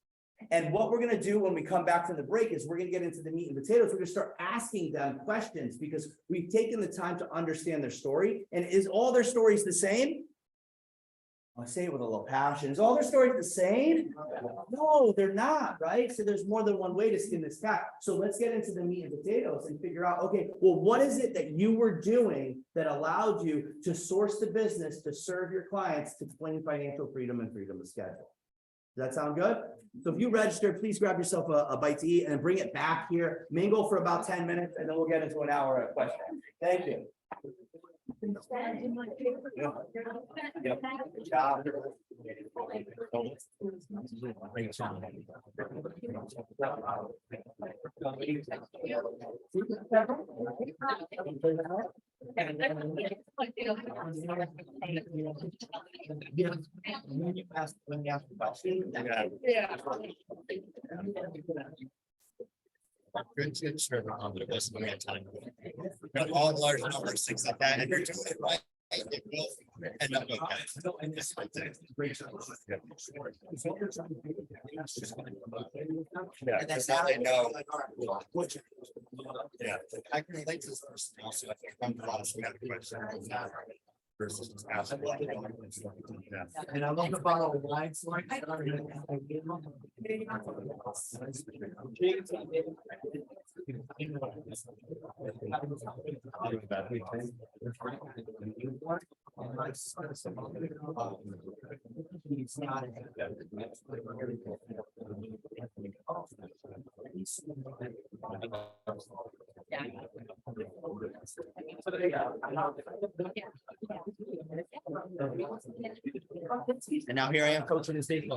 And what we're gonna do when we come back from the break is we're gonna get into the meat and potatoes. We're gonna start asking them questions because we've taken the time to understand their story. And is all their stories the same? I'll say it with a little passion. Is all their stories the same? No, they're not, right? So there's more than one way to skin this cat. So let's get into the meat and potatoes and figure out, okay, well, what is it that you were doing that allowed you to source the business, to serve your clients, to claim financial freedom and freedom of schedule? Does that sound good? So if you register, please grab yourself a bite to eat and bring it back here, mingle for about 10 minutes, and then we'll get into an hour of questions. Thank you. Yep. Good job. When you ask the question. Yeah. Good, sure, on the list when we have time. Got all large numbers, things like that, and you're doing it right. It will end up okay. Yeah, that's how they know. Yeah, I can relate to this person also. I think I'm the last question. Versus just asking. Yeah. And I love the bottle of wine. And now here I am coaching the state.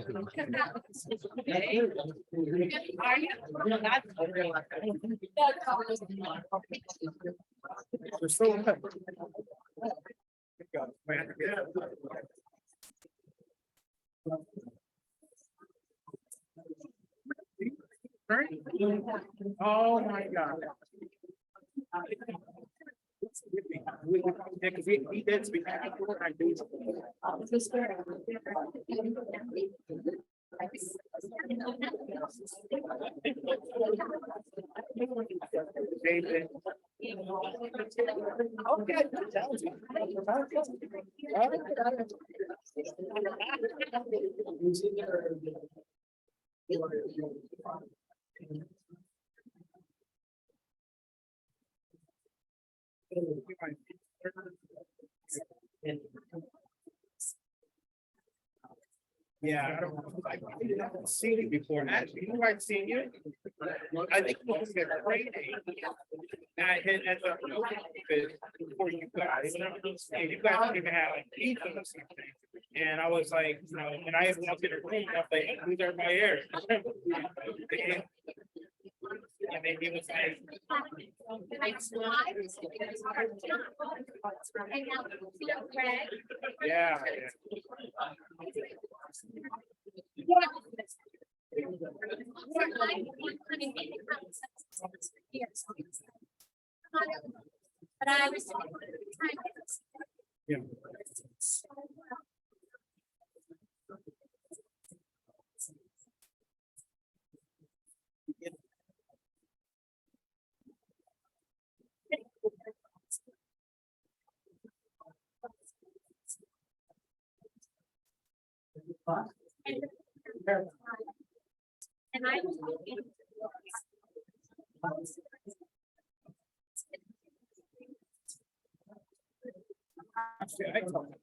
Oh, my God. We did speak. I do. David. Yeah, I haven't seen it before. Actually, you might seen you. I think it was a great day. And I hit at the before you guys. And you guys didn't even have like pizza or something. And I was like, you know, and I walked in the room, I was like, who's there my hair? And then he was like, yeah. But I was. Yeah. And I was looking. Actually, I told him.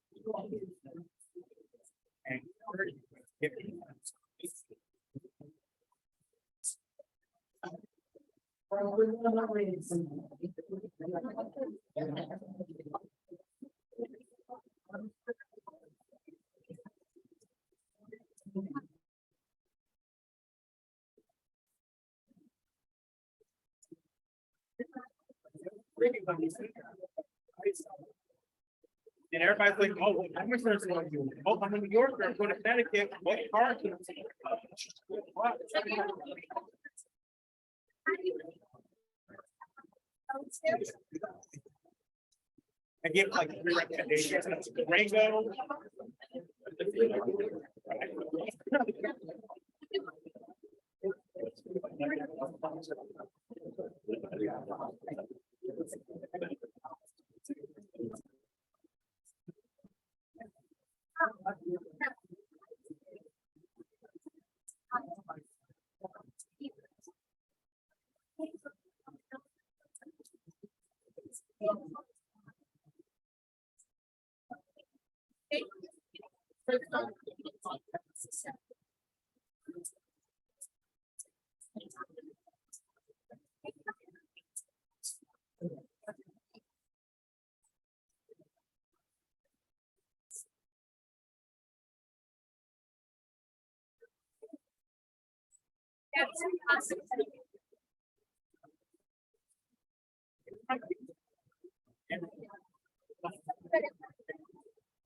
And everybody's like, oh, I'm a nurse. Oh, I'm a New Yorker, I'm going to Connecticut, what part? What? I give like 3 recommendations, Rango.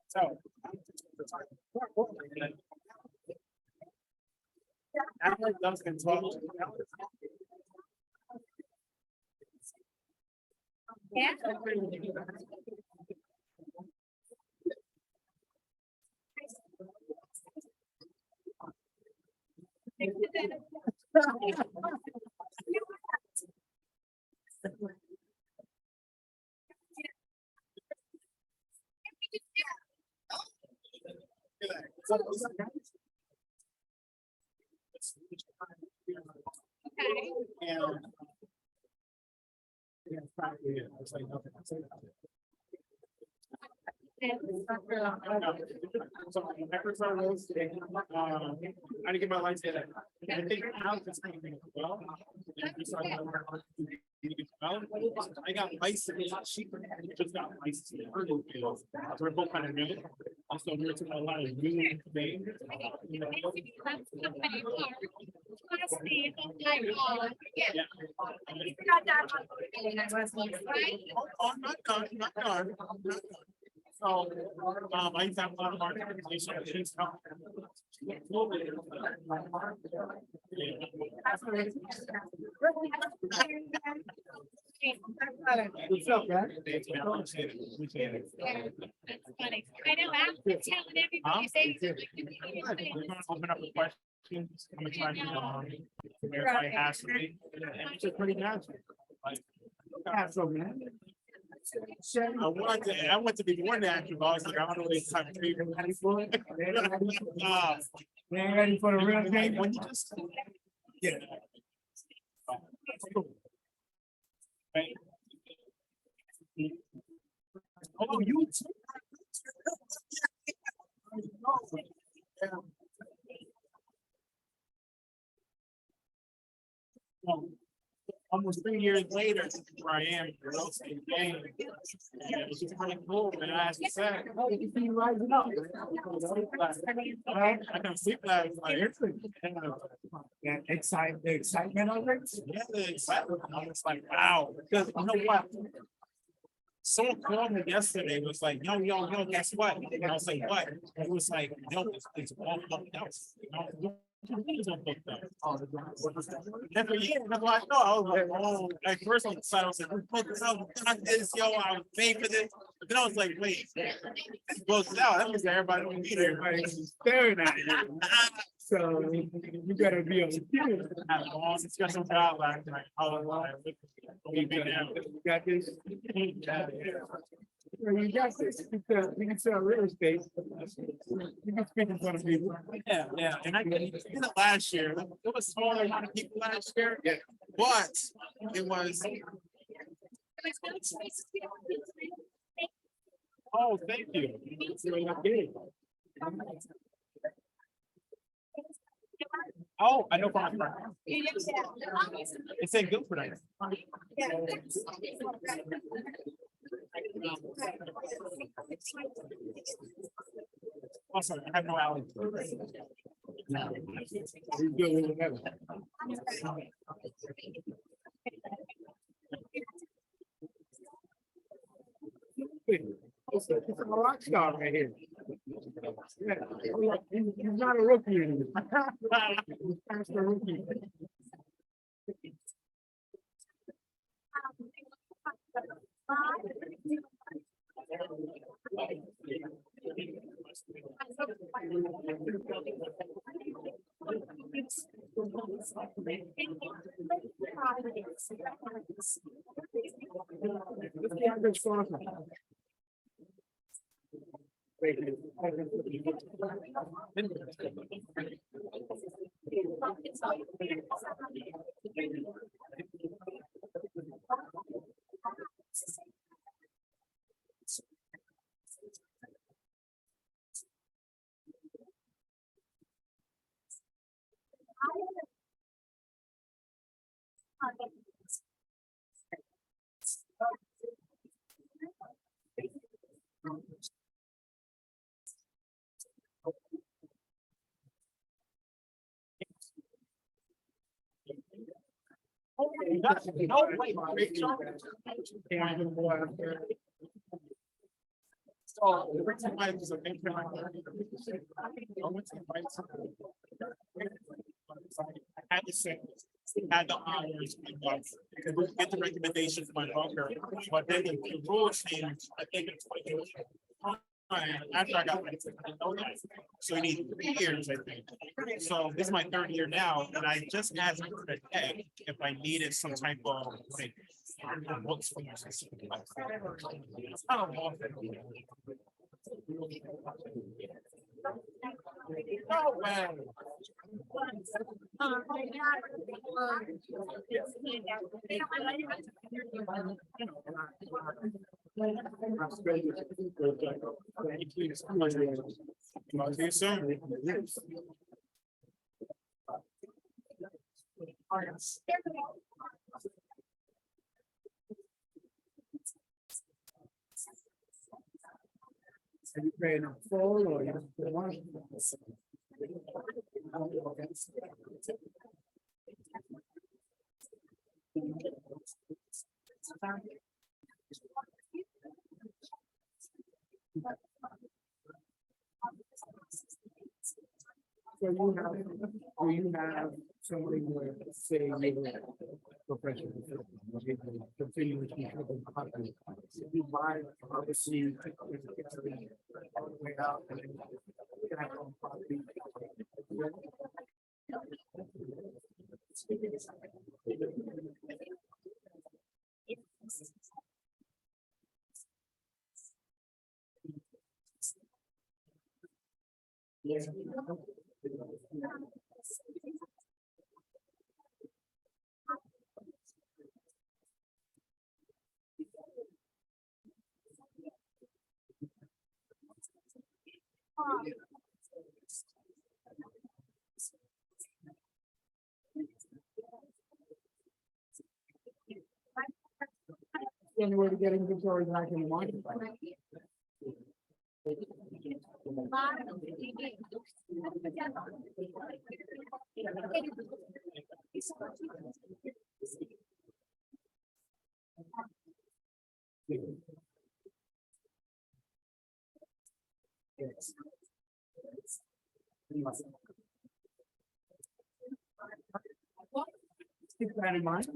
So. Alex Dunstan talk. Yeah. I didn't get my lights yet. I think Alex is thinking, well. I got licensed. She just got licensed. We're both kind of new. Also, we're taking a lot of new things. Oh, I'm not done, not done. So, I used to have a lot of market information. What's up, man? That's funny. I know, I'm telling everybody, saying We're gonna open up a question. I'm gonna try to verify has to be. It's just pretty natural. Like, man. I want to be more natural. I was like, I don't know this time. Man, ready for the real game? When you just. Yeah. Oh, you too. Almost 3 years later, where I am, real estate game. And it was just kind of cool, and I asked the set, oh, you see you rising up. I can sleep last night. The excitement of it? Yeah, the excitement. I was like, wow, because you know what? Someone called me yesterday, was like, yo, guess what? And I was like, what? It was like, no, it's all booked out. You know? Never yet. That's what I thought. I was like, oh, at first on the side, I was like, we booked this out, we got this, yo, I was paid for this. But then I was like, wait, it's booked out. That means everybody don't need it. Everybody's staring at you. So you gotta be on the queue. I had a long discussion with God last night. I was like, you got this. You got this. You can sell real estate. You can speak in front of people. Yeah. And I did it last year. It was smaller amount of people last year. Yeah. But it was. Oh, thank you. Oh, I know. It's a good for that. Oh, sorry, I have no allergy. He's a rock star right here. Yeah, he's not a rookie anymore. He's past the rookie. Had to say, had the honors, because we get the recommendation from my broker, but then the rule changed, I think it's after I got my, so you need 3 years, I think. So this is my 3rd year now, and I just asked today if I needed some type of like. Books for this. I don't know. No way. Are you paying a full or you want? So you have somebody where say you're professional, continue to keep the company. If you buy, obviously, all the way out. And then you can have your own property. Yes. Anywhere to get inventory back in the market. Yes. Keep that in mind.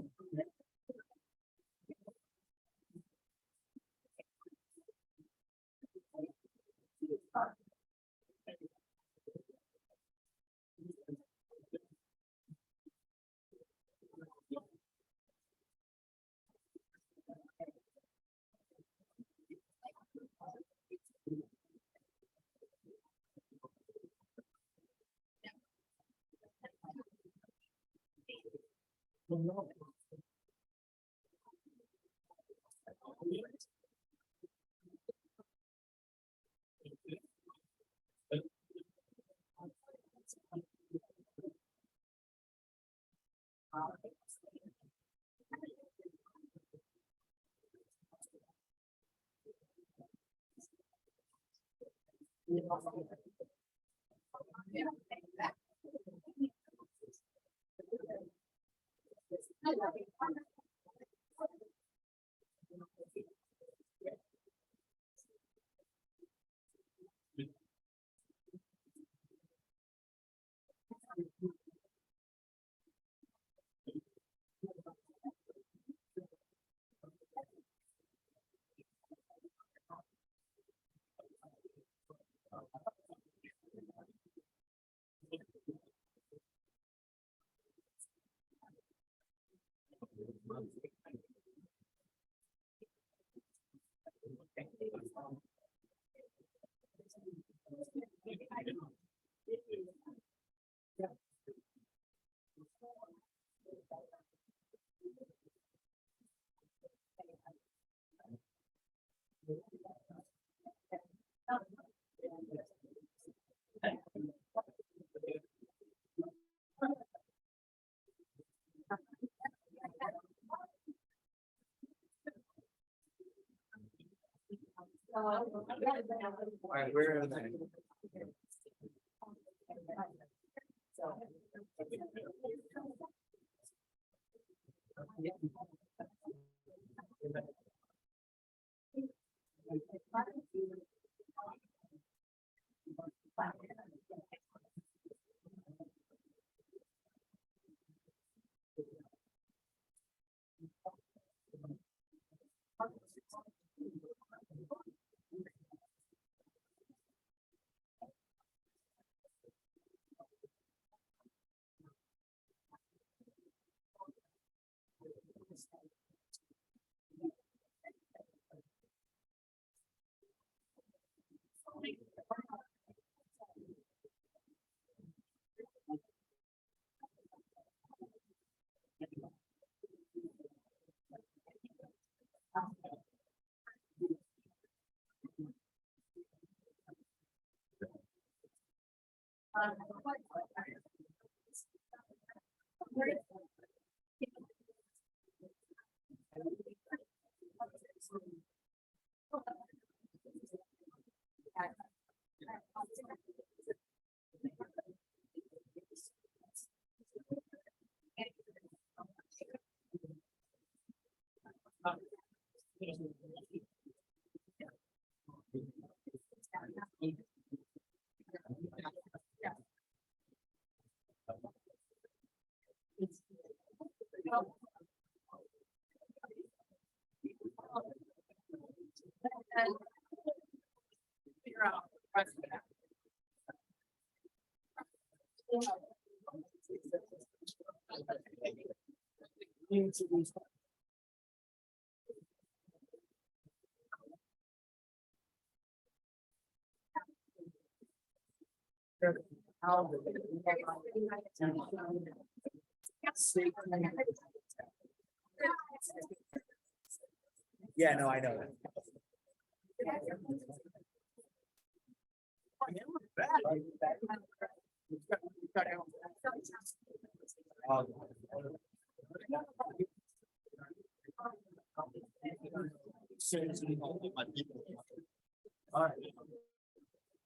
Yeah, no, I know that.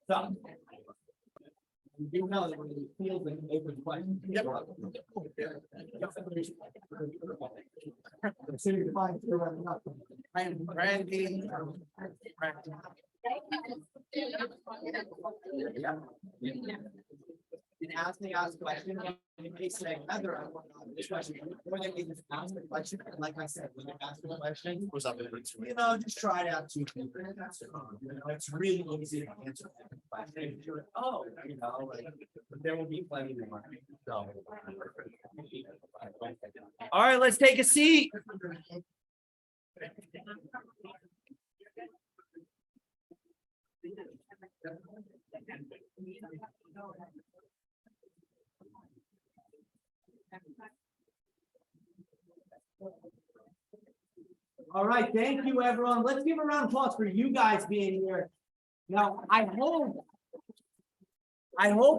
So. You know that when you feel the open question. I am Randy. And ask me ask questions. In case they Heather, I want to ask this question. When they can ask the question, and like I said, when they ask the question, was up just try it out too. It's really easy to answer that question. You're like, oh, like, but there will be plenty more. So. All right, let's take a seat. All right, thank you, everyone. Let's give a round of applause for you guys being here. Now, I hope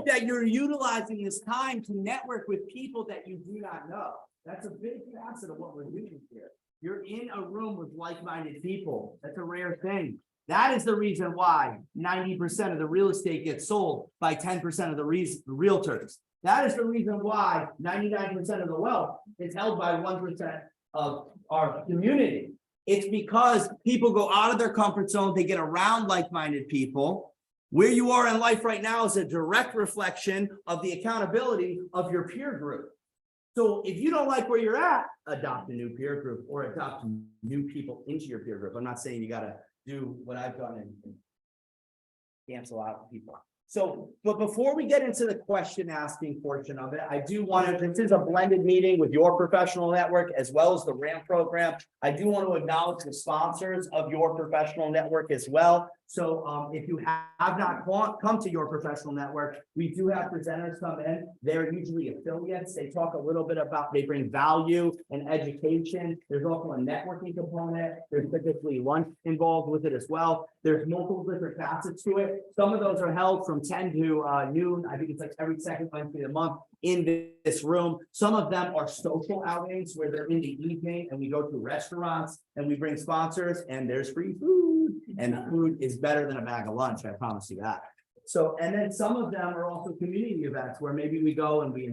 that you're utilizing this time to network with people that you do not know. That's a big facet of what we're doing here. You're in a room with like-minded people. That's a rare thing. That is the reason why 90% of the real estate gets sold by 10% of the realtors. That is the reason why 99% of the wealth is held by 1% of our community. It's because people go out of their comfort zone, they get around like-minded people. Where you are in life right now is a direct reflection of the accountability of your peer group. So if you don't like where you're at, adopt a new peer group or adopt new people into your peer group. I'm not saying you got to do what I've done and cancel out people. So, but before we get into the question asking portion of it, I do want to, this is a blended meeting with your professional network as well as the RAMP program. I do want to acknowledge the sponsors of your professional network as well. So if you have not come to your professional network, we do have presenters come in. They're usually affiliates. They talk a little bit about, they bring value and education. There's also a networking component. There's typically lunch involved with it as well. There's multiple different facets to it. Some of those are held from 10 to noon. I think it's like every second Wednesday of the month in this room. Some of them are social outings where they're in the evening and we go to restaurants and we bring sponsors and there's free food, and the food is better than a bag of lunch. I promise you that. So, and then some of them are also community events where maybe we go and we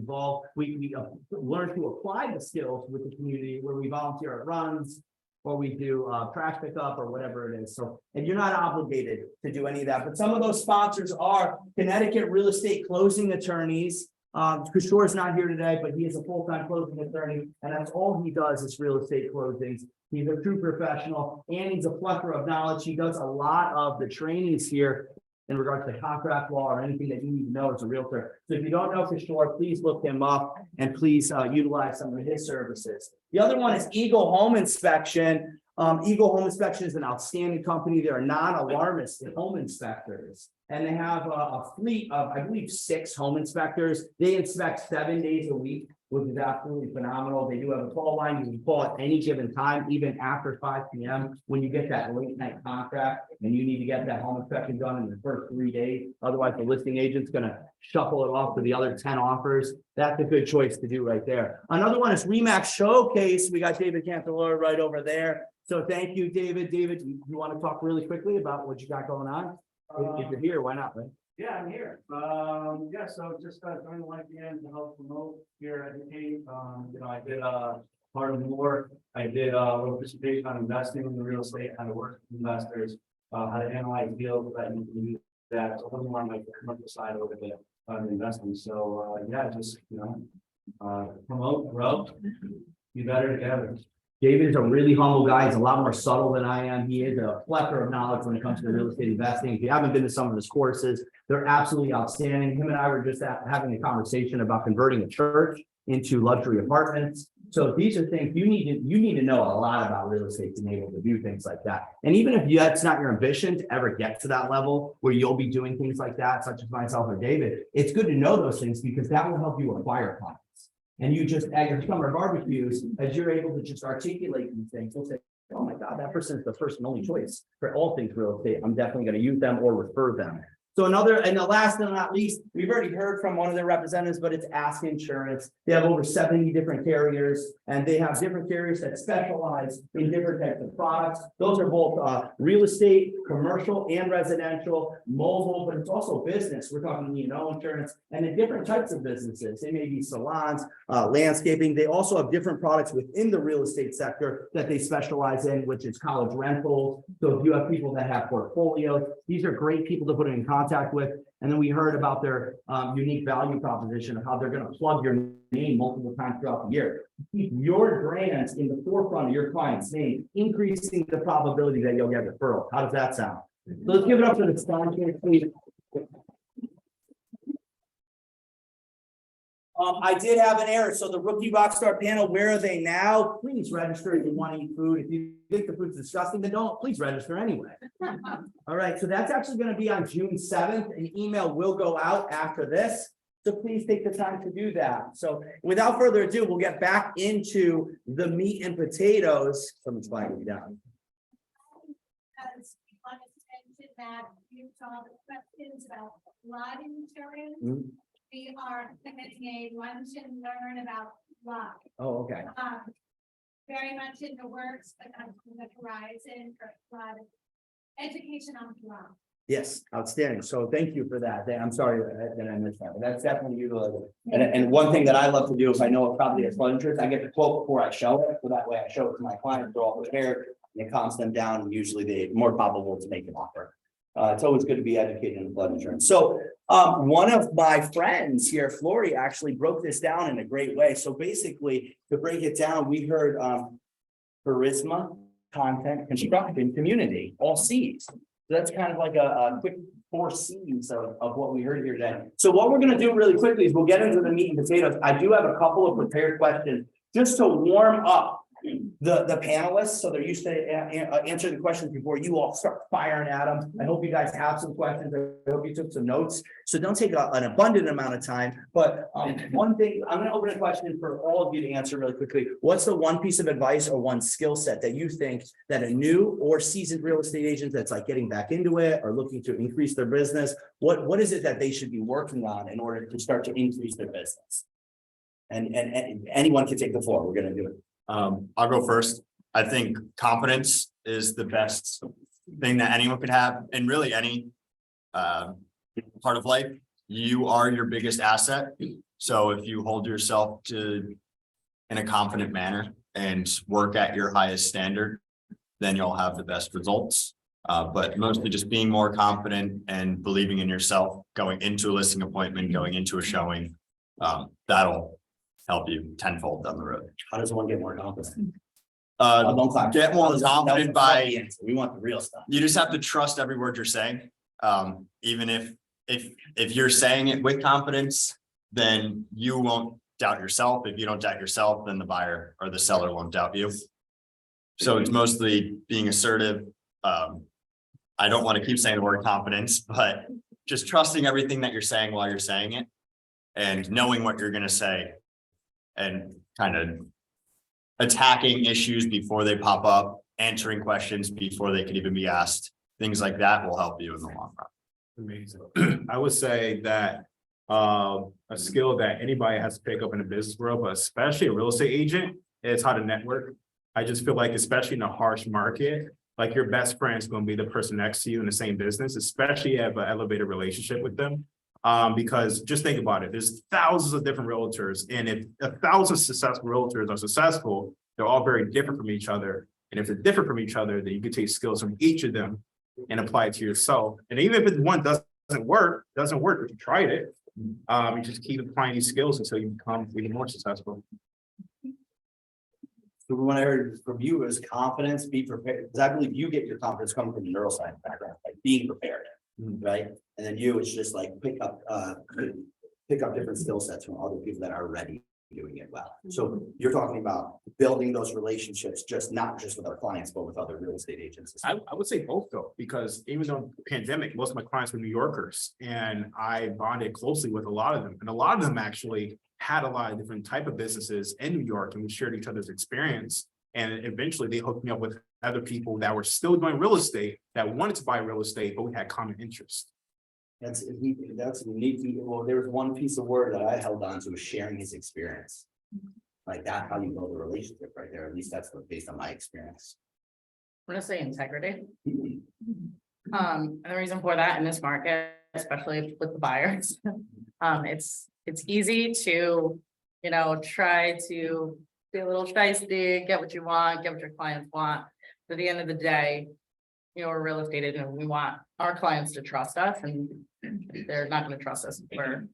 learn to apply the skills with the community, where we volunteer at runs, or we do trash pickup or whatever it is. So, and you're not obligated to do any of that, but some of those sponsors are Connecticut real estate closing attorneys. Kishore is not here today, but he is a full-time closing attorney, and that's all he does is real estate closings. He's a true professional and he's a plethora of knowledge. He does a lot of the trainings here in regards to contract law or anything that you need to know as a realtor. So if you don't know Kishore, please look him up and please utilize some of his services. The other one is Eagle Home Inspection. Eagle Home Inspection is an outstanding company. They're non-alarmist home inspectors. And they have a fleet of, I believe, 6 home inspectors. They inspect 7 days a week, which is absolutely phenomenal. They do have a call line. You can call at any given time, even after 5 p.m. when you get that late night contract and you need to get that home inspection done in the first 3 days. Otherwise, the listing agent's going to shuffle it off to the other 10 offers. That's a good choice to do right there. Another one is Remax Showcase. We got David Cantalora right over there. So thank you, David. David, you want to talk really quickly about what you got going on? If you're here, why not, right? Yeah, I'm here. Yeah, so just joined the YPN to help promote here, educate. I did part of the work. I did a little presentation on investing in the real estate, how to work with investors, how to analyze deals that you can use that. So a little more on like the commercial side over the investing. So yeah, just promote, grow, be better together. David is a really humble guy. He's a lot more subtle than I am. He is a plethora of knowledge when it comes to real estate investing. If you haven't been to some of his courses, they're absolutely outstanding. Him and I were just having a conversation about converting a church into luxury apartments. So these are things you need to know a lot about real estate to be able to do things like that. And even if that's not your ambition to ever get to that level where you'll be doing things like that, such as myself or David, it's good to know those things because that will help you acquire clients. And you just, at your summer barbecues, as you're able to just articulate these things, you'll say, oh my God, that person's the first and only choice for all things real estate. I'm definitely going to use them or refer them. So another, and the last and not least, we've already heard from one of their representatives, but it's Ask Insurance. They have over 70 different carriers, and they have different carriers that specialize in different types of products. Those are both real estate, commercial and residential, mobile, but it's also business. We're talking E&O insurance and the different types of businesses. They may be salons, landscaping. They also have different products within the real estate sector that they specialize in, which is college rentals. So if you have people that have portfolios, these are great people to put in contact with. And then we heard about their unique value proposition of how they're going to plug your name multiple times throughout the year. Keep your brands in the forefront of your client's name, increasing the probability that you'll get referrals. How does that sound? So let's give it up for the sponsor, please. I did have an error. So the rookie rockstar panel, where are they now? Please register if you want to eat food. If you think the food's disgusting, then don't. Please register anyway. All right. So that's actually going to be on June 7th. An email will go out after this. So please take the time to do that. So without further ado, we'll get back into the meat and potatoes. Someone's flagging me down. Because we want to mention that you saw the questions about flood insurance. Mhm. We are committing a lunch and learn about flood. Oh, okay. Very much in the works, but on the horizon for flood education on flood. Yes, outstanding. So thank you for that. I'm sorry that I missed that, but that's definitely utilized. And one thing that I love to do, if I know a property has flood insurance, I get the quote before I show it. So that way I show it to my clients, they're all prepared, and it calms them down, and usually they're more probable to make an offer. It's always good to be educated in flood insurance. So one of my friends here, Flory, actually broke this down in a great way. So basically, to break it down, we heard charisma, content, construction, community, all C's. that's kind of like a quick 4 C's of what we heard here today. So what we're gonna do really quickly is we'll get into the meat and potatoes. I do have a couple of prepared questions just to warm up the panelists, so they're used to answering the questions before you all start firing at them. I hope you guys have some questions. I hope you took some notes. So don't take an abundant amount of time, but one thing, I'm gonna open a question for all of you to answer really quickly. What's the one piece of advice or one skill set that you think that a new or seasoned real estate agent that's like getting back into it or looking to increase their business, what is it that they should be working on in order to start to increase their business? And anyone can take the floor. We're gonna do it. I'll go first. I think confidence is the best thing that anyone could have in really any part of life. You are your biggest asset. So if you hold yourself to in a confident manner and work at your highest standard, then you'll have the best results. But mostly just being more confident and believing in yourself, going into a listing appointment, going into a showing, that'll help you tenfold down the road. How does one get more confident? Don't clap. Get more That was confident not by, the answer. We want the real stuff. you just have to trust every word you're saying. Even if you're saying it with confidence, then you won't doubt yourself. If you don't doubt yourself, then the buyer or the seller won't doubt you. So it's mostly being assertive. I don't want to keep saying the word confidence, but just trusting everything that you're saying while you're saying it and knowing what you're going to say and kind of attacking issues before they pop up, answering questions before they could even be asked. Things like that will help you in the long run. Amazing. I would say that a skill that anybody has to pick up in the business world, but especially a real estate agent, is how to network. I just feel like, especially in a harsh market, like your best friend is going to be the person next to you in the same business, especially if you have an elevated relationship with them. Because just think about it, there's thousands of different realtors, and if 1,000 successful realtors are successful, they're all very different from each other. And if they're different from each other, then you can take skills from each of them and apply it to yourself. And even if one doesn't work, if you tried it, you just keep applying these skills until you become even more successful. So what I heard from you is confidence, be prepared, because I believe you get your confidence coming from the neuroscience background, like being prepared, right? And then you, it's just like pick up different skill sets from other people that are already doing it well. So you're talking about building those relationships, not just with our clients, but with other real estate agents. I would say both though, because even though pandemic, most of my clients were New Yorkers, and I bonded closely with a lot of them. And a lot of them actually had a lot of different type of businesses in New York, and we shared each other's experience. And eventually they hooked me up with other people that were still doing real estate, that wanted to buy real estate, but we had common interests. That's unique. Well, there was one piece of word that I held on to was sharing his experience. Like that's how you build a relationship right there. At least that's based on my experience. I'm gonna say integrity. And the reason for that in this market, especially with the buyers, it's easy to, try to be a little feisty, get what you want, get what your clients want. But at the end of the day, we're real estate agents, and we want our clients to trust us, and they're not going to trust us for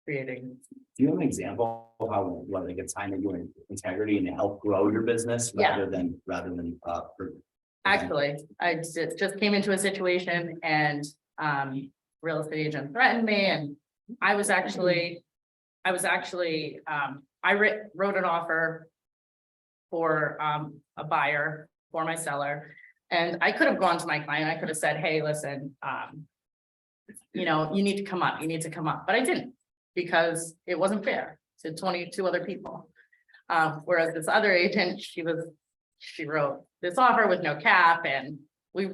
creating. Do you have an example of how, like a time that you were in integrity and help grow your business rather than Actually, I just came into a situation, and real estate agent threatened me, and I wrote an offer for a buyer for my seller. And I could have gone to my client, I could have said, hey, listen, you need to come up, but I didn't, because it wasn't fair to 22 other people. Whereas this other agent, she wrote this offer with no cap, and we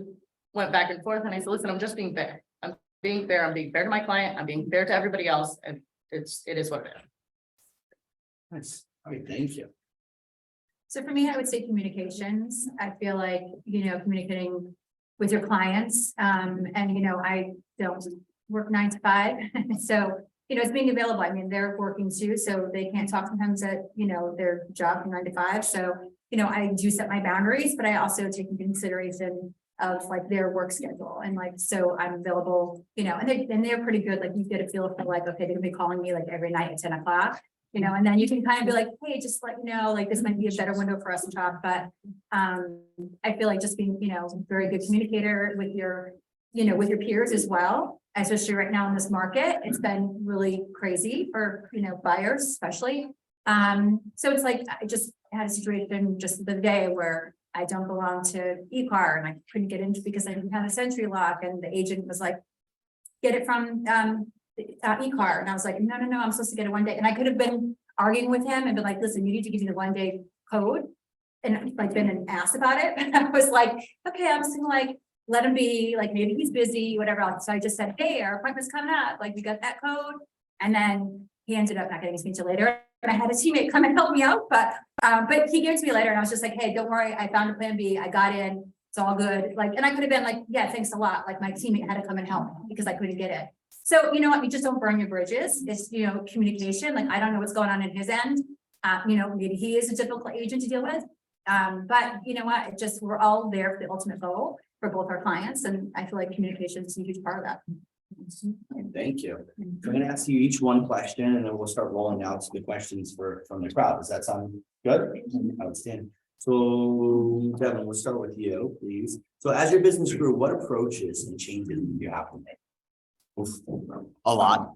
went back and forth, and I said, listen, I'm just being fair. I'm being fair to my client, I'm being fair to everybody else, and it is what it is. Nice. All right, thank you. So for me, I would say communications. I feel like, communicating with your clients. And, I don't work 9 to 5. So, it's being available. I mean, they're working too, so they can't talk sometimes at, their job from 9 to 5. So, I do set my boundaries, but I also take into consideration of like their work schedule. And like, so I'm available, and they're pretty good. Like you get a feel for like, okay, they're gonna be calling me like every night at 10 o'clock. you know, and then you can kind of be like, hey, just let you know, like, this might be a better window for us to talk, but I feel like just being, you know, very good communicator with your, you know, with your peers as well, especially right now in this market, it's been really crazy for, you know, buyers especially. So it's like, I just had a situation just the day where I don't belong to E-Car and I couldn't get into because I didn't have a Sentry lock, and the agent was like, get it from E-Car, and I was like, no, I'm supposed to get it one day, and I could have been arguing with him and been like, listen, you need to give me the 1-day code, and like been an ass about it. And I was like, okay, I'm just gonna like let him be, like maybe he's busy, whatever else. So I just said, hey, our appointment's coming up, like we got that code, and then he ended up not getting to me till later. And I had a teammate come and help me out, but he gave it to me later, and I was just like, hey, don't worry, I found a plan B, I got in, it's all good. Like, and I could have been like, yeah, thanks a lot. Like my teammate had to come and help because I couldn't get it. So, you know what, you just don't burn your bridges. It's, you know, communication. Like, I don't know what's going on in his end. You know, maybe he is a difficult agent to deal with. But you know what, it just, we're all there for the ultimate goal for both our clients. And I feel like communication is a huge part of that. Thank you. I'm gonna ask you each one question and then we'll start rolling out to the questions from the crowd. Does that sound good? Outstanding. So Devin, we'll start with you, please. So as your business grew, what approaches and changes did you have to make? A lot.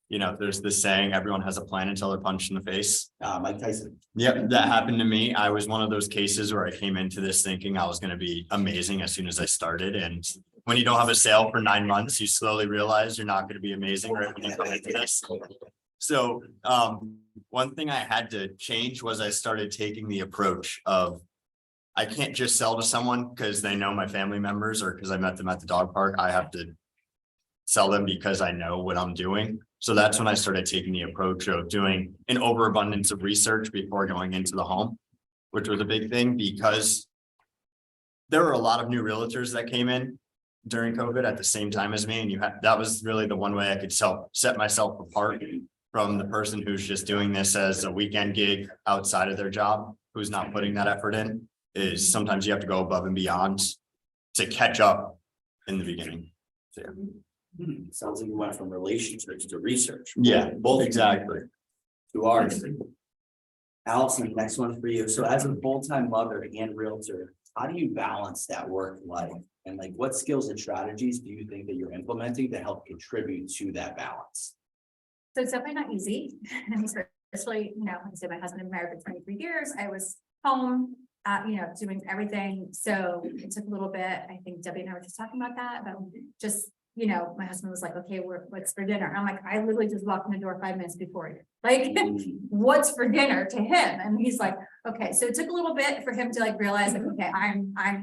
You know, there's this saying, everyone has a plan until they're punched in the face. Mike Tyson. Yep, that happened to me. I was one of those cases where I came into this thinking I was going to be amazing as soon as I started. And when you don't have a sale for 9 months, you slowly realize you're not going to be amazing right when you come into this. So one thing I had to change was I started taking the approach of, I can't just sell to someone because they know my family members or because I met them at the dog park. I have to sell them because I know what I'm doing. So that's when I started taking the approach of doing an overabundance of research before going into the home, which was a big thing because there were a lot of new realtors that came in during COVID at the same time as me. And that was really the one way I could set myself apart from the person who's just doing this as a weekend gig outside of their job, who's not putting that effort in, is sometimes you have to go above and beyond to catch up in the beginning. So, yeah. Sounds like you went from relationships to research. Yeah, Both exactly. to ours. Allison, next one for you. So as a full-time mother and realtor, how do you balance that work life? And like, what skills and strategies do you think that you're implementing to help contribute to that balance? So it's definitely not easy, especially, you know, like I said, my husband and I married for 23 years. I was home, you know, doing everything. So it took a little bit. I think Debbie and I were just talking about that, but just, you know, my husband was like, okay, what's for dinner? And I'm like, I literally just walked in the door 5 minutes before you. Like, what's for dinner to him? And he's like, okay. So it took a little bit for him to like realize like, okay, I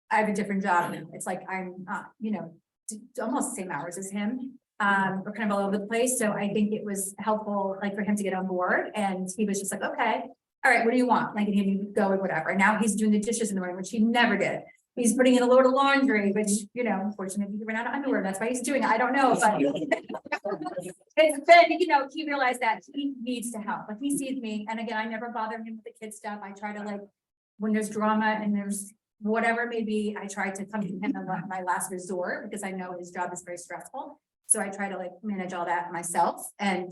have a different job now. It's like I'm you know, almost the same hours as him. We're kind of all over the place. So I think it was helpful like for him to get on board. And he was just like, okay, all right, what do you want? Like, and he'd go and whatever. And now he's doing the dishes in the morning, which he never did. He's putting in a load of laundry, which, you know, unfortunately he ran out of underwear. That's why he's doing it. I don't know, but it's been, you know, he realized that he needs to help. Like he sees me. And again, I never bother him with the kid stuff. I try to like, when there's drama and there's whatever it may be, I try to come to him on my last resort because I know his job is very stressful. So I try to like manage all that myself. And,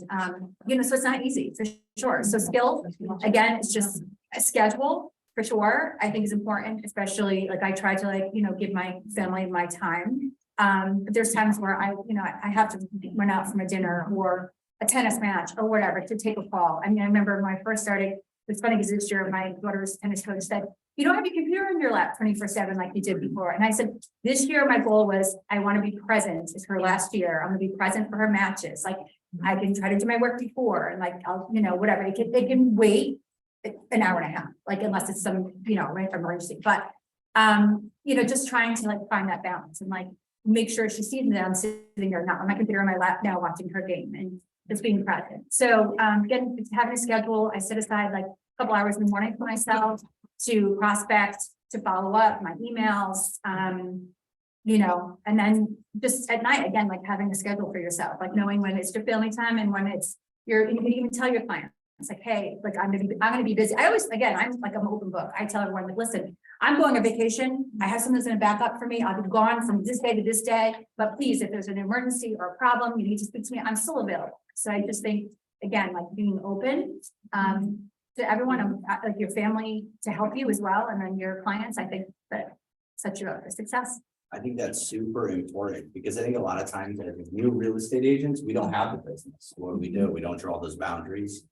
you know, so it's not easy for sure. So skill, again, it's just a schedule. For sure, I think is important, especially like I try to like, you know, give my family my time. But there's times where you know, I have to run out from a dinner or a tennis match or whatever to take a call. I mean, I remember when I first started, it's funny because this year my daughter's tennis coach said, you don't have your computer in your lap 24/7 like you did before. And I said, this year my goal was I want to be present. It's her last year. I'm gonna be present for her matches. Like I can try to do my work before and like I'll, you know, whatever. It can wait an hour and a half, like unless it's some, you know, right emergency, but you know, just trying to like find that balance and like make sure she sees that I'm sitting there, not on my computer on my lap now watching her game and just being present. So again, having a schedule, I set aside like a couple hours in the morning for myself to prospect, to follow up my emails, you know, and then just at night, again, like having a schedule for yourself, like knowing when it's your family time and when it's you can even tell your client. It's like, hey, like I'm gonna be busy. I always, again, I'm like, I'm an open book. I tell everyone, like, listen, I'm going on vacation. I have something that's gonna back up for me. I'll be gone from this day to this day. But please, if there's an emergency or a problem, you need to speak to me. I'm still available. So I just think again, like being open, to everyone, like your family to help you as well, and then your clients, I think that sets you up for success. I think that's super important because I think a lot of times as new real estate agents, we don't have the business. What do? We don't draw those boundaries.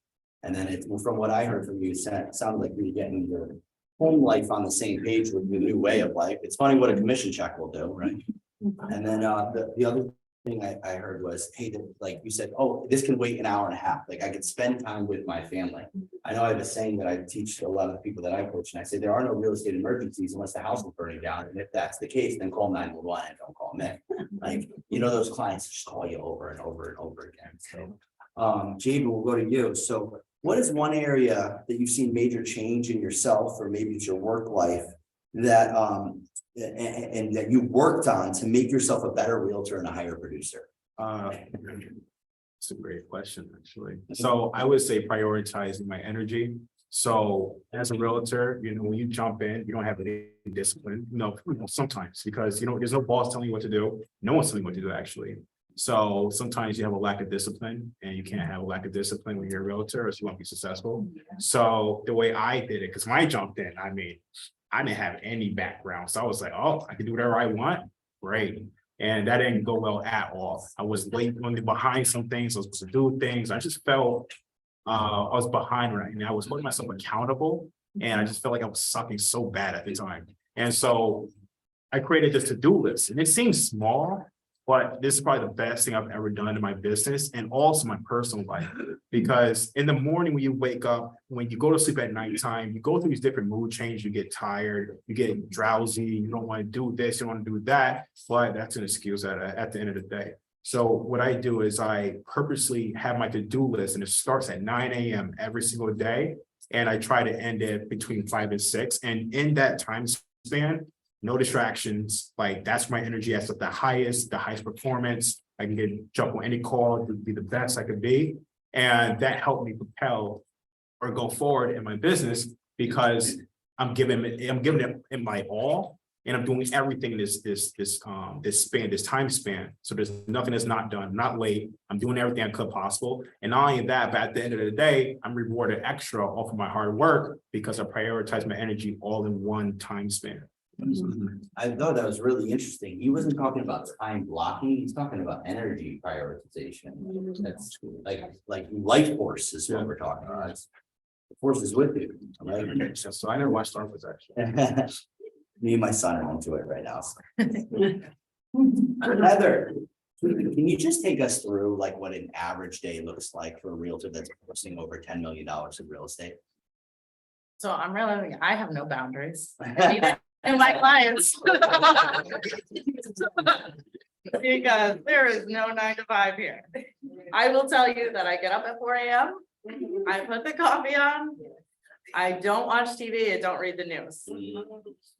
And then it's from what I heard from you, it sounded like you're getting your home life on the same page with the new way of life. It's funny what a commission check will do, right? And then the other thing I heard was, hey, like you said, oh, this can wait an hour and a half. Like I could spend time with my family. I know I have a saying that I teach to a lot of the people that I coach, and I say there are no real estate emergencies unless the house is burning down. And if that's the case, then call 911 and don't call me. Like, you know, those clients just call you over and over and over again. So Jaden, we'll go to you. So what is one area that you've seen major change in yourself, or maybe it's your work life, that and that you worked on to make yourself a better realtor and a higher producer? It's a great question, actually. So I would say prioritizing my energy. So as a realtor, you know, when you jump in, you don't have any discipline, sometimes because, you know, there's no boss telling you what to do. No one's telling you what to do, actually. So sometimes you have a lack of discipline, and you can't have a lack of discipline when you're a realtor, or you won't be successful. So the way I did it, because when I jumped in, I mean, I didn't have any background. So I was like, oh, I can do whatever I want. Great. And that didn't go well at all. I was late behind some things. I was supposed to do things. I just felt I was behind right now. I was holding myself accountable, and I just felt like I was sucking so bad at the time. And so I created this to-do list, and it seems small, but this is probably the best thing I've ever done in my business and also my personal life. Because in the morning when you wake up, when you go to sleep at nighttime, you go through these different mood changes, you get tired, you get drowsy, you don't want to do this, you don't want to do that, but that's an excuse at the end of the day. So what I do is I purposely have my to-do list, and it starts at 9 a.m. every single day. And I try to end it between 5 and 6. And in that time span, no distractions, like that's my energy at the highest performance. I can jump on any call, be the best I could be. And that helped me propel or go forward in my business, because I'm giving it in my all, and I'm doing everything in this time span. So there's nothing that's not done, I'm not late. I'm doing everything I could possible. And not only that, but at the end of the day, I'm rewarded extra off of my hard work because I prioritize my energy all in one time span. I thought that was really interesting. He wasn't talking about time blocking, he's talking about energy prioritization. That's like life force is what we're talking about. The force is with you. Right? Okay, so I never watched Star Wars, actually. Me and my son are into it right now. Heather, can you just take us through like what an average day looks like for a realtor that's purchasing over $10 million in real estate? So I have no boundaries. And my clients. Because there is no 9 to 5 here. I will tell you that I get up at 4 a.m. I put the coffee on. I don't watch TV. I don't read the news.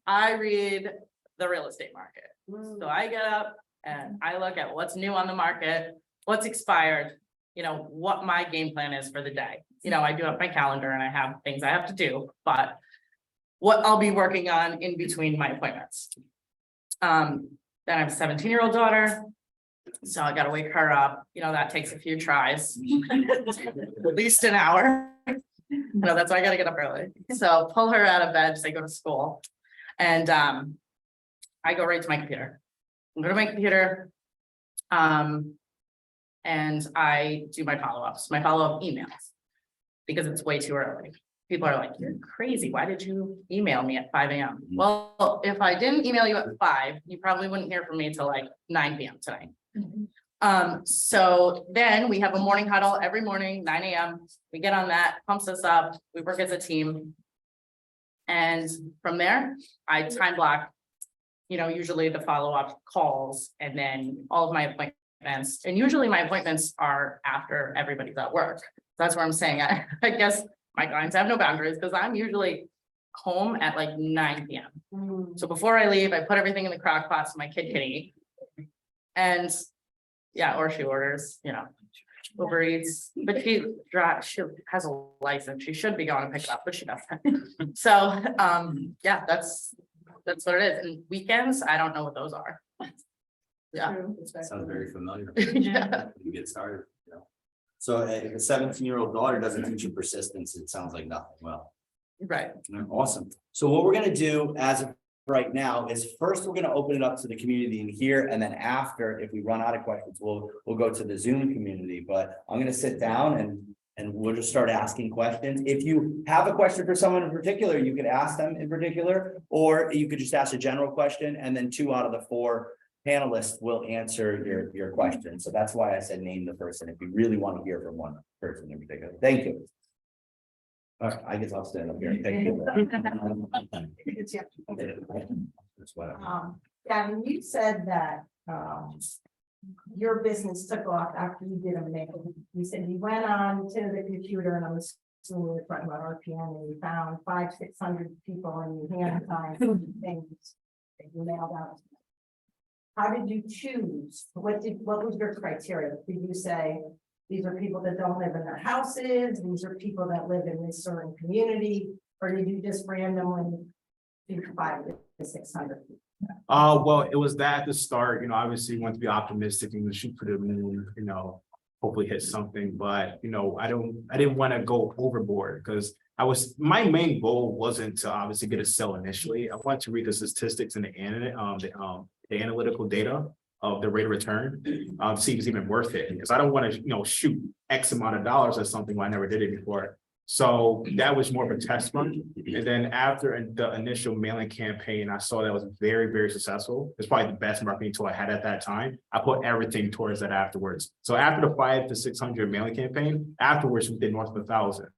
I read the real estate market. So I get up and I look at what's new on the market, what's expired, you know, what my game plan is for the day. You know, I do have my calendar and I have things I have to do, but what I'll be working on in between my appointments. Then I have a 17-year-old daughter. So I gotta wake her up. You know, that takes a few tries, at least an hour. No, that's why I gotta get up early. So pull her out of bed, so I go to school. And I go right to my computer. I go to my computer. And I do my follow-ups, my follow-up emails, because it's way too early. People are like, you're crazy. Why did you email me at 5 a.m.? Well, if I didn't email you at 5, you probably wouldn't hear from me till like 9 p.m. tonight. So then we have a morning huddle every morning, 9 a.m. We get on that, pumps us up. We work as a team. And from there, I time block, you know, usually the follow-up calls and then all of my appointments. And usually my appointments are after everybody's at work. That's where I'm saying, I guess my clients have no boundaries because I'm usually home at like 9 p.m. So before I leave, I put everything in the crock pot so my kid can eat. And yeah, or she orders, you know, Uber Eats, but she has a license. She should be going to pick it up, but she doesn't. So yeah, that's what it is. And weekends, I don't know what those are. Yeah. Sounds very familiar. Yeah. You get started, you know. So if a 17-year-old daughter doesn't teach you persistence, it sounds like nothing. Well, Right. awesome. So what we're gonna do as of right now is first, we're gonna open it up to the community in here, and then after, if we run out of questions, we'll go to the Zoom community, but I'm gonna sit down and we'll just start asking questions. If you have a question for someone in particular, you could ask them in particular, or you could just ask a general question, and then 2 out of the 4 panelists will answer your question. So that's why I said name the person if you really want to hear from one person in particular. Thank you. All right, I guess I'll stand up here. Thank you. That's what Gavin, you said that, your business took off after you did a mail. You said you went on to the computer, and I'm assuming we were talking about RPM, and you found 500-600 people, and you hand signed things that you mailed out. How did you choose? What was your criteria? Did you say, these are people that don't live in their houses, these are people that live in this certain community, or did you just randomly do 500 to 600 people? Well, it was that at the start, obviously you want to be optimistic and shoot for the moon, hopefully hit something, but I didn't want to go overboard because my main goal wasn't to obviously get a sell initially. I wanted to read the statistics and the analytical data of the rate of return, see if it's even worth it, because I don't want to, shoot X amount of dollars at something when I never did it before. So that was more of a test run. And then after the initial mailing campaign, I saw that was very, very successful. It's probably the best marketing tool I had at that time. I put everything towards that afterwards. So after the 500 to 600 mailing campaign, afterwards we did north of 1,000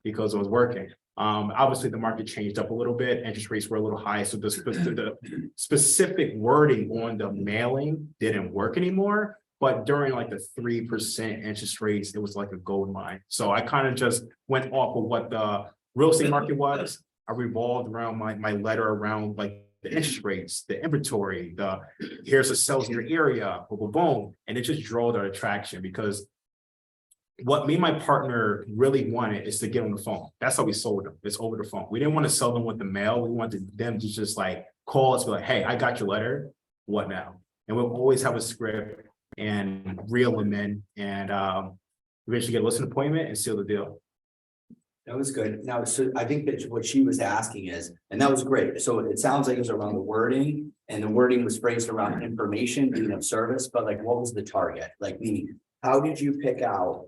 because it was working. Obviously the market changed up a little bit. Interest rates were a little high. So the specific wording on the mailing didn't work anymore. But during like the 3% interest rates, it was like a gold mine. So I kind of just went off of what the real estate market was. I revolved around my letter around like the interest rates, the inventory, here's the sales in your area, boom, boom, boom. And it just drove their attraction because what me and my partner really wanted is to get on the phone. That's how we sold them. It's over the phone. We didn't want to sell them with the mail. We wanted them to just like call us, be like, hey, I got your letter. What now? And we'll always have a script and reel them in and eventually get a listing appointment and seal the deal. That was good. Now, so I think that what she was asking is, and that was great. So it sounds like it was around the wording, and the wording was phrased around information being of service, but like, what was the target? Like, meaning, how did you pick out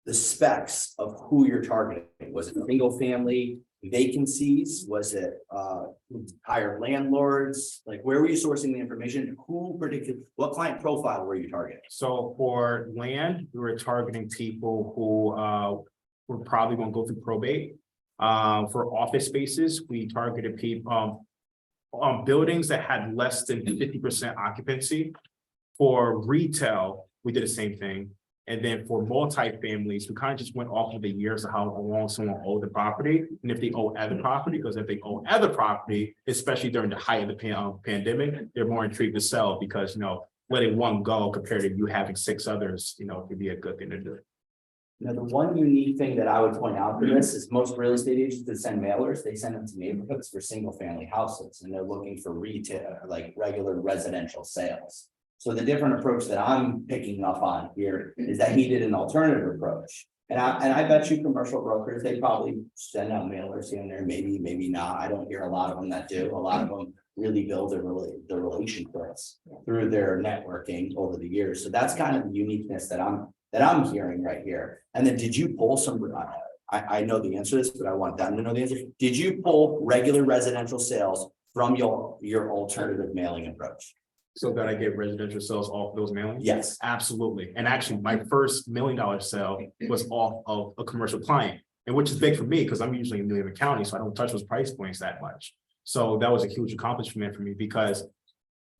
the specs of who you're targeting? Was it single family vacancies? Was it higher landlords? Like, where were you sourcing the information? Who predicted, what client profile were you targeting? So for land, we were targeting people who were probably going to go through probate. For office spaces, we targeted people buildings that had less than 50% occupancy. For retail, we did the same thing. And then for multi-families, we kind of just went off of the years of how long someone owed the property, and if they owe other property, because if they owe other property, especially during the height of the pandemic, they're more intrigued to sell because, letting one go compared to you having 6 others, could be a good thing to do. Now, the one unique thing that I would point out for this is most real estate agents that send mailers, they send them to neighborhoods for single family houses, and they're looking for retail, like regular residential sales. So the different approach that I'm picking up on here is that he did an alternative approach. And I bet you commercial brokers, they probably send out mailers here and there, maybe not. I don't hear a lot of them that do. A lot of them really build their relationships through their networking over the years. So that's kind of the uniqueness that I'm hearing right here. And then did you pull some, I know the answer to this, but I want them to know the answer. Did you pull regular residential sales from your alternative mailing approach? So that I get residential sales off those mailings? Yes. Absolutely. And actually, my first $1 million sale was off of a commercial client, and which is big for me because I'm usually in New York County, so I don't touch those price points that much. So that was a huge accomplishment for me because,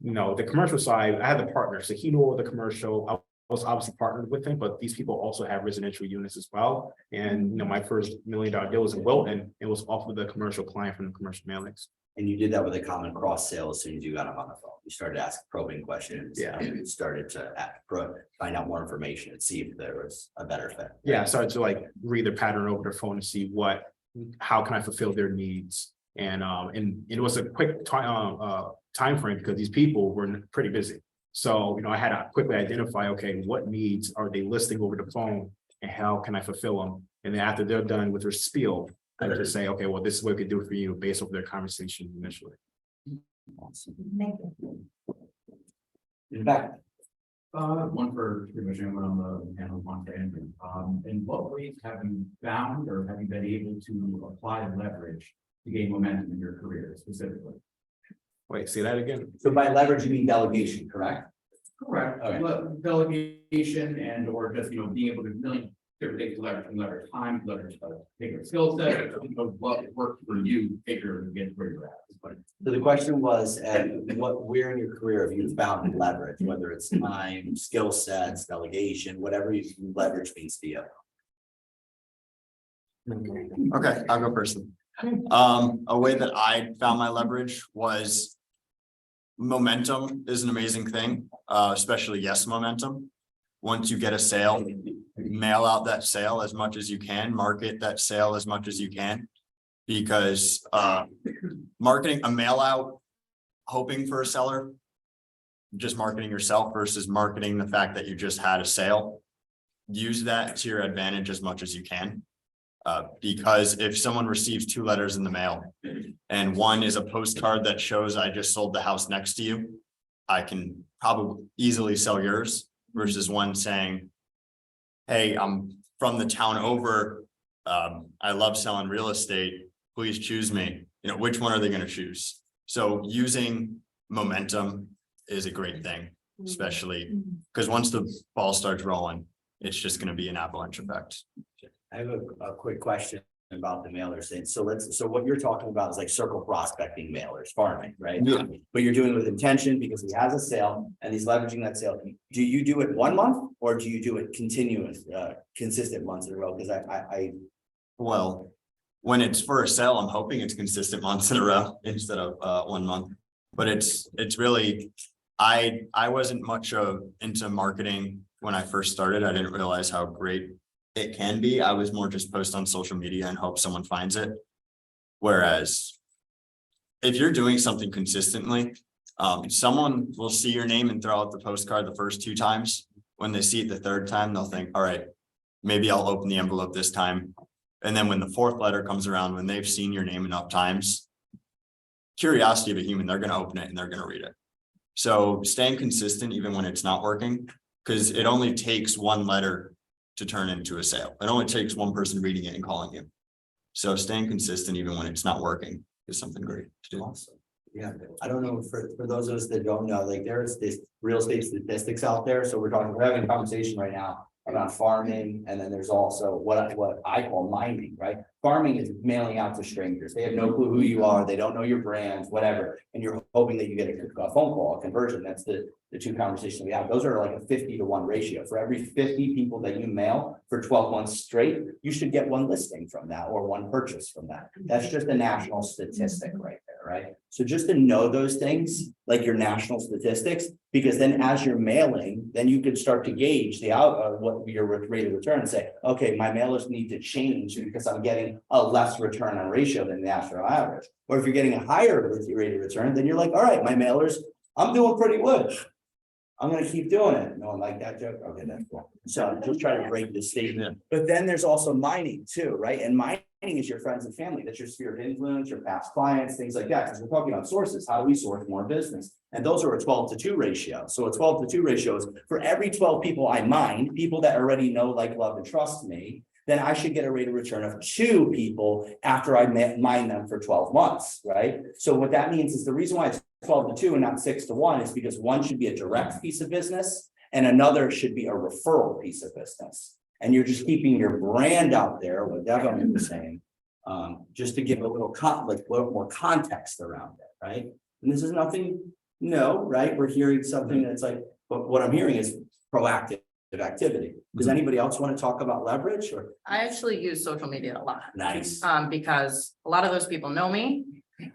the commercial side, I had a partner, so he knew all the commercial. I was obviously partnered with him, but these people also have residential units as well. And, my first $1 million deal was in Wilton. It was off of the commercial client from the commercial mailings. And you did that with a common cross sale as soon as you got him on the phone. You started asking probing questions. Yeah. And you started to find out more information and see if there was a better fit. Yeah, I started to like read their pattern over their phone to see how can I fulfill their needs. And it was a quick time frame because these people were pretty busy. So, I had to quickly identify, okay, what needs are they listing over the phone and how can I fulfill them? And then after they're done with their spiel, I just say, okay, well, this is what we could do for you based off their conversation initially. Thank you. In fact, One for Commissioner on the panel, one for Andrew. In what ways have you found or have you been able to apply leverage to gain momentum in your career specifically? Wait, say that again? so by leverage, you mean delegation, correct? Correct. Okay. Delegation and or just, being able to really different things, leverage time, leverage bigger skill set, what worked for you, figure to get where you're at. So the question was, where in your career have you found leverage, whether it's time, skill sets, delegation, whatever you leverage means to you? Okay, I'll go first. A way that I found my leverage was momentum is an amazing thing, especially yes momentum. Once you get a sale, mail out that sale as much as you can, market that sale as much as you can. Because marketing a mail out, hoping for a seller, just marketing yourself versus marketing the fact that you just had a sale. Use that to your advantage as much as you can. Because if someone receives 2 letters in the mail and one is a postcard that shows I just sold the house next to you, I can probably easily sell yours versus one saying, hey, I'm from the town over. I love selling real estate. Please choose me. Which one are they going to choose? So using momentum is a great thing, especially because once the ball starts rolling, it's just going to be an avalanche effect. I have a quick question about the mailers thing. So what you're talking about is like circle prospecting mailers, farming, right? Yeah. But you're doing it with intention because he has a sale and he's leveraging that sale. Do you do it 1 month or do you do it continuous, consistent months in a row? Because Well, when it's for a sale, I'm hoping it's consistent months in a row instead of 1 month. But it's really, I wasn't much into marketing when I first started. I didn't realize how great it can be. I was more just post on social media and hope someone finds it. Whereas if you're doing something consistently, someone will see your name and throw out the postcard the first 2 times. When they see it the 3rd time, they'll think, all right, maybe I'll open the envelope this time. And then when the 4th letter comes around, when they've seen your name enough times, curiosity of a human, they're going to open it and they're going to read it. So staying consistent, even when it's not working, because it only takes 1 letter to turn into a sale. It only takes 1 person reading it and calling you. So staying consistent, even when it's not working, is something great to do. Awesome. Yeah, I don't know, for those of us that don't know, like there's this real estate statistics out there. So we're having a conversation right now about farming, and then there's also what I call mining, right? Farming is mailing out to strangers. They have no clue who you are. They don't know your brands, whatever. And you're hoping that you get a phone call, a conversion. That's the 2 conversations we have. Those are like a 50-to-1 ratio. For every 50 people that you mail for 12 months straight, you should get 1 listing from that or 1 purchase from that. That's just a national statistic right there, right? So just to know those things, like your national statistics, because then as you're mailing, then you can start to gauge the what your rate of return and say, okay, my mailers need to change because I'm getting a less return on ratio than the national average. Or if you're getting a higher rate of return, then you're like, all right, my mailers, I'm doing pretty good. I'm gonna keep doing it. No one like that joke? Okay, that's cool. So I'm just trying to break this statement. But then there's also mining too, right? And mining is your friends and family. That's your sphere of influence, your past clients, things like that. Because we're talking about sources. How do we source more business? And those are a 12-to-2 ratio. So a 12-to-2 ratio is for every 12 people I mine, people that already know, like, love, and trust me, then I should get a rate of return of 2 people after I mine them for 12 months, right? So what that means is the reason why it's 12-to-2 and not 6-to-1 is because one should be a direct piece of business and another should be a referral piece of business. And you're just keeping your brand out there, what Devin was saying, just to give a little more context around it, right? And this is nothing new, right? We're hearing something that's like, but what I'm hearing is proactive activity. Does anybody else want to talk about leverage or? I actually use social media a lot. Nice. Because a lot of those people know me.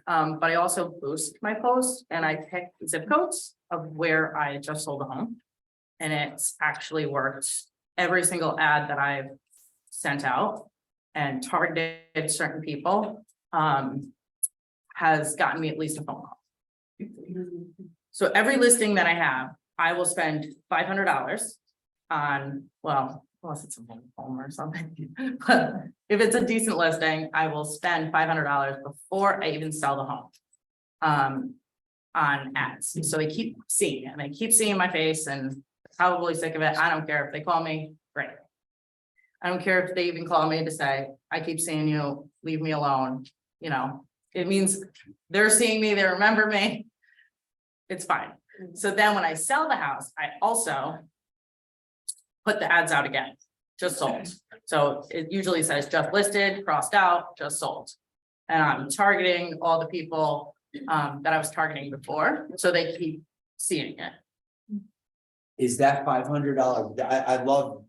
But I also boost my posts and I pick zip codes of where I just sold a home. And it's actually worked. Every single ad that I've sent out and targeted certain people has gotten me at least a phone call. So every listing that I have, I will spend $500 on, well, unless it's a home or something. But if it's a decent listing, I will spend $500 before I even sell the home. On ads, so they keep seeing it, and they keep seeing my face, and probably sick of it. I don't care if they call me, great. I don't care if they even call me to say, I keep seeing you, leave me alone, you know, it means they're seeing me, they remember me. It's fine. So then when I sell the house, I also put the ads out again, just sold. So it usually says just listed, crossed out, just sold. And I'm targeting all the people that I was targeting before, so they keep seeing it. Is that $500? I love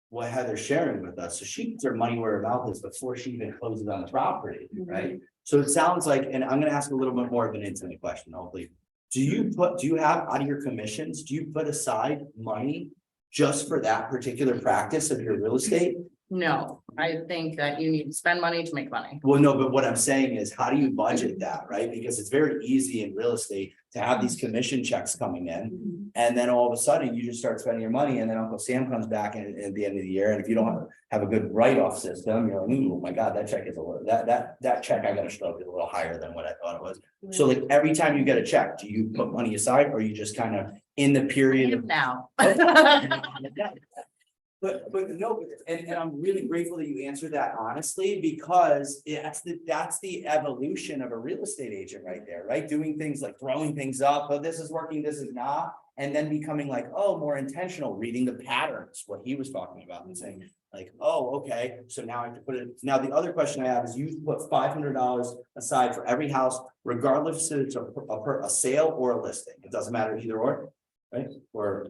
what Heather's sharing with us. So she puts her money where her mouth is before she even closes on the property, right? So it sounds like, and I'm gonna ask a little bit more of an intimate question, hopefully. Do you have out of your commissions, do you put aside money just for that particular practice of your real estate? No, I think that you need to spend money to make money. Well, no, but what I'm saying is, how do you budget that, right? Because it's very easy in real estate to have these commission checks coming in. And then all of a sudden you just start spending your money, and then Uncle Sam comes back at the end of the year. And if you don't have a good write-off system, you're like, oh my God, that check is a little, that check I got to stroke is a little higher than what I thought it was. So like every time you get a check, do you put money aside, or you just kind of in the period of Now. But no, and I'm really grateful that you answered that honestly, because that's the evolution of a real estate agent right there, right? Doing things like throwing things up, oh, this is working, this is not, and then becoming like, oh, more intentional, reading the patterns, what he was talking about, and saying like, oh, okay, so now I have to put it. Now, the other question I have is, you put $500 aside for every house, regardless if it's a sale or a listing. It doesn't matter either or, right? Or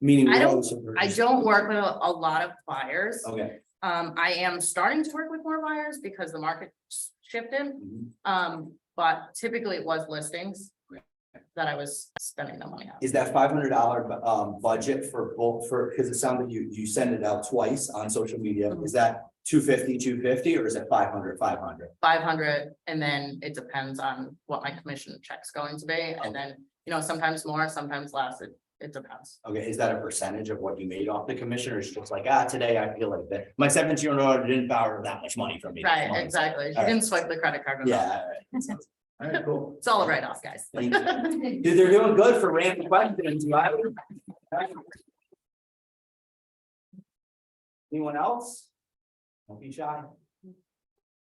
meaning. I don't work with a lot of buyers. Okay. I am starting to work with more buyers because the market shifted. But typically it was listings that I was spending the money on. Is that $500 budget for both, because it sounded you send it out twice on social media, is that 250, or is it 500? 500, and then it depends on what my commission check's going to be, and then, you know, sometimes more, sometimes less, it depends. Okay, is that a percentage of what you made off the commission, or is it just like, today I feel like that, my 17-year-old daughter didn't borrow that much money from me. Right, exactly. She didn't swipe the credit card. Yeah. All right, cool. It's all a write-off, guys. Thank you. Dude, they're doing good for random questions. Anyone else? Don't be shy.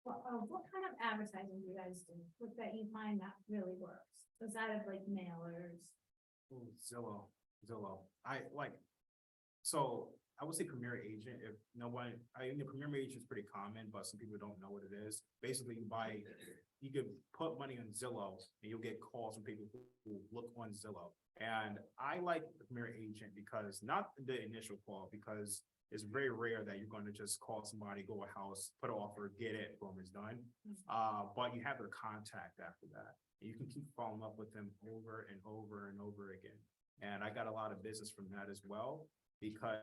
What kind of advertising do you guys do? What that you find that really works? Outside of like mailers? Ooh, Zillow. So I would say Premier Agent, if no one, Premier Agent is pretty common, but some people don't know what it is. Basically, you could put money on Zillow and you'll get calls from people who look on Zillow. And I like the Premier Agent because, not the initial call, because it's very rare that you're going to just call somebody, go a house, put an offer, get it, boom, it's done. But you have their contact after that. You can keep following up with them over and over and over again. And I got a lot of business from that as well, because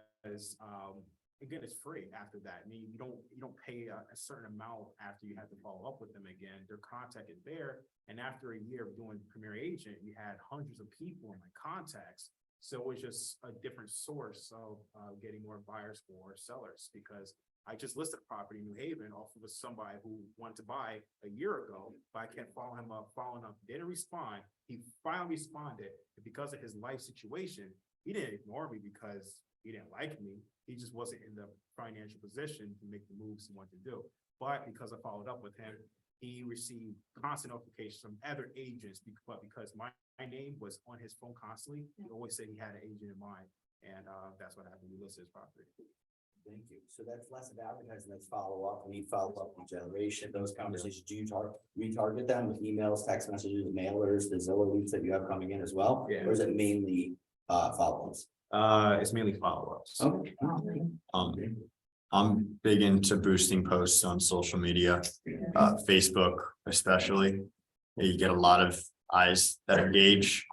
again, it's free after that. I mean, you don't pay a certain amount after you have to follow up with them again. Their contact is there. And after a year of doing Premier Agent, you had hundreds of people in my contacts. So it was just a different source of getting more buyers or sellers, because I just listed a property in New Haven off of somebody who wanted to buy a year ago, but I kept following up, didn't respond. He finally responded, and because of his life situation, he didn't ignore me because he didn't like me. He just wasn't in the financial position to make the moves he wanted to do. But because I followed up with him, he received constant notifications from other agents, but because my name was on his phone constantly, he always said he had an agent in mind. And that's what happened. We listed his property. Thank you. So that's less of advertising, that's follow up. We need follow up with generation, those conversations. Do you retarget them with emails, text messages, mailers, the Zillow leads that you have coming in as well? Yeah. Or is it mainly follow ups? It's mainly follow-ups. Okay. I'm big into boosting posts on social media, Facebook especially. You get a lot of eyes that engage,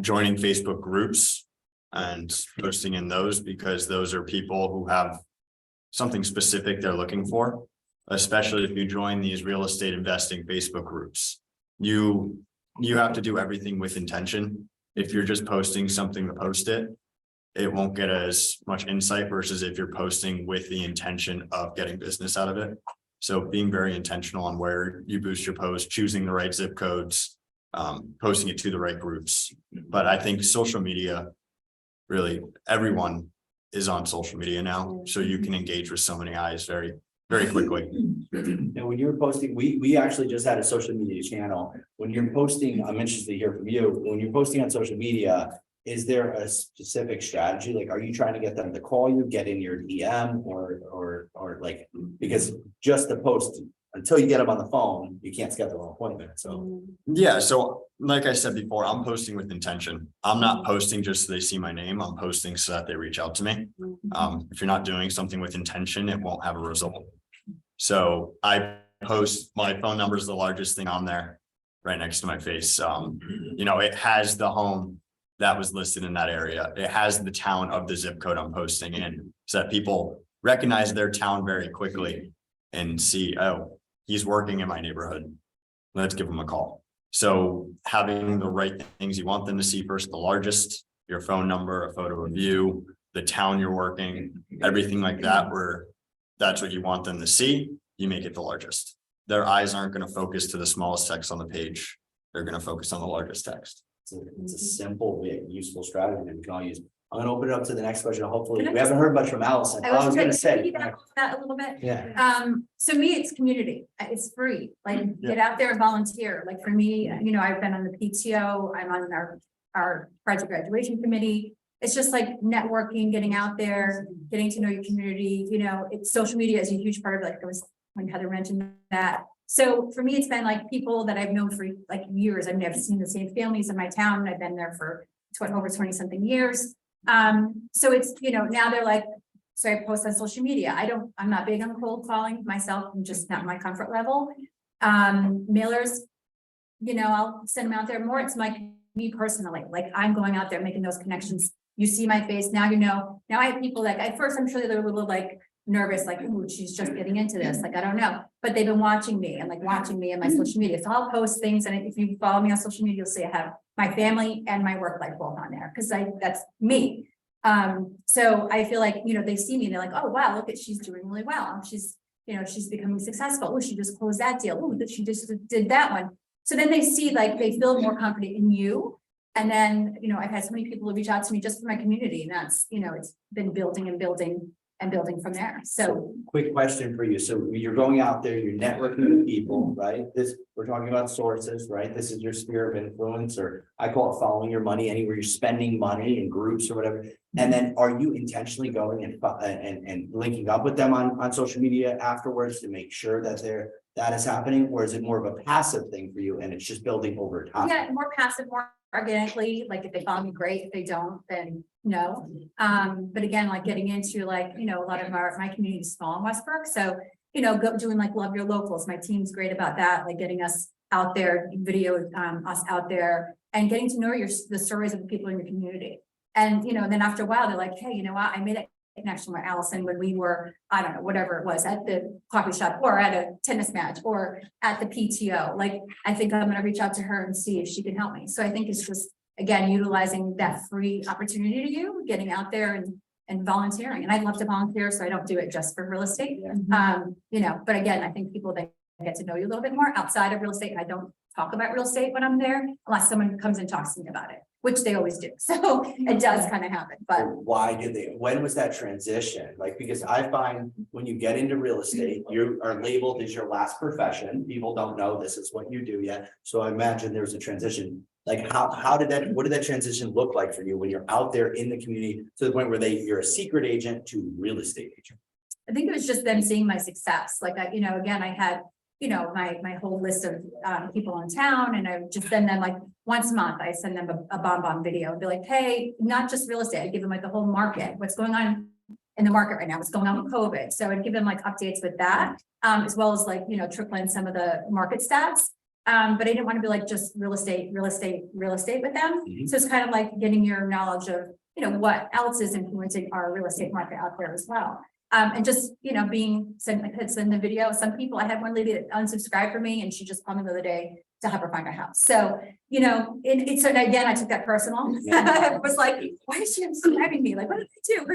joining Facebook groups and posting in those, because those are people who have something specific they're looking for, especially if you join these real estate investing Facebook groups. You have to do everything with intention. If you're just posting something to post it, it won't get as much insight versus if you're posting with the intention of getting business out of it. So being very intentional on where you boost your post, choosing the right zip codes, posting it to the right groups. But I think social media, really, everyone is on social media now, so you can engage with so many eyes very, very quickly. And when you're posting, we actually just had a social media channel. When you're posting, I'm interested to hear from you, when you're posting on social media, is there a specific strategy? Like, are you trying to get them to call you, get in your DM or like, because just the post, until you get them on the phone, you can't schedule an appointment, so. Yeah, so like I said before, I'm posting with intention. I'm not posting just so they see my name. I'm posting so that they reach out to me. If you're not doing something with intention, it won't have a result. So I post, my phone number is the largest thing on there, right next to my face. You know, it has the home that was listed in that area. It has the town of the zip code I'm posting in, so that people recognize their town very quickly and see, oh, he's working in my neighborhood. Let's give him a call. So having the right things you want them to see first, the largest, your phone number, a photo of you, the town you're working, everything like that, where that's what you want them to see, you make it the largest. Their eyes aren't going to focus to the smallest text on the page. They're going to focus on the largest text. It's a simple, yet useful strategy that we can all use. I'm gonna open it up to the next question. Hopefully, we haven't heard much from Allison. I was gonna say. That a little bit. Yeah. So me, it's community, it's free, like, get out there and volunteer, like for me, you know, I've been on the PTO, I'm on our project graduation committee. It's just like networking, getting out there, getting to know your community, you know, it's social media is a huge part of it, like it was when Heather mentioned that. So for me, it's been like people that I've known for like years. I mean, I've seen the same families in my town. I've been there for over 20 something years. So it's, you know, now they're like, so I post on social media. I'm not big on cold calling myself. I'm just not my comfort level. Mailers, you know, I'll send them out there more. It's like me personally, like I'm going out there making those connections. You see my face now, you know, now I have people like, at first I'm sure they're a little like nervous, like, ooh, she's just getting into this. Like, I don't know, but they've been watching me and like watching me on my social media. So I'll post things. And if you follow me on social media, you'll see I have my family and my work life both on there. Cause that's me. So I feel like, you know, they see me and they're like, oh, wow, look at, she's doing really well. She's, you know, she's becoming successful. Oh, she just closed that deal. Oh, that she just did that one. So then they see, like, they feel more confident in you. And then, you know, I've had so many people reach out to me just for my community, and that's, you know, it's been building and building and building from there. So quick question for you. So you're going out there, you're networking with people, right? We're talking about sources, right? This is your sphere of influence, or I call it following your money, anywhere you're spending money in groups or whatever. And then are you intentionally going and linking up with them on social media afterwards to make sure that that is happening? Or is it more of a passive thing for you and it's just building over time? yeah, more passive, more organically, like if they follow me, great. If they don't, then no. But again, like getting into like, you know, a lot of my community is small in Westbrook. So, you know, doing like Love Your Locals. My team's great about that, like getting us out there, video us out there and getting to know the stories of the people in your community. And, you know, then after a while, they're like, hey, you know what, I made a connection with Allison when we were, I don't know, whatever it was, at the coffee shop or at a tennis match or at the PTO. Like, I think I'm gonna reach out to her and see if she can help me. So I think it's just, again, utilizing that free opportunity to you, getting out there and volunteering. And I'd love to volunteer, so I don't do it just for real estate. You know, but again, I think people that get to know you a little bit more outside of real estate. And I don't talk about real estate when I'm there, unless someone comes and talks to me about it, which they always do. So it does kind of happen, but. When was that transition? Like, because I find when you get into real estate, you are labeled as your last profession. People don't know this is what you do yet. So I imagine there's a transition. Like what did that transition look like for you when you're out there in the community to the point where you're a secret agent to real estate agent? I think it was just them seeing my success. Like, you know, again, I had, you know, my whole list of people in town, and I would just send them like once a month, I send them a bonbon video and be like, hey, not just real estate, I give them like the whole market, what's going on in the market right now, what's going on with COVID. So I'd give them like updates with that, as well as like, you know, trickle in some of the market stats. But I didn't want to be like just real estate with them. So it's kind of like getting your knowledge of, you know, what else is influencing our real estate market out there as well. And just, being, send my kids in the video, some people, I had one lady that unsubscribed from me and she just called me the other day to help her find a house. So, it's, and again, I took that personal. I was like, why is she unsubscribing me? Like, what did I do?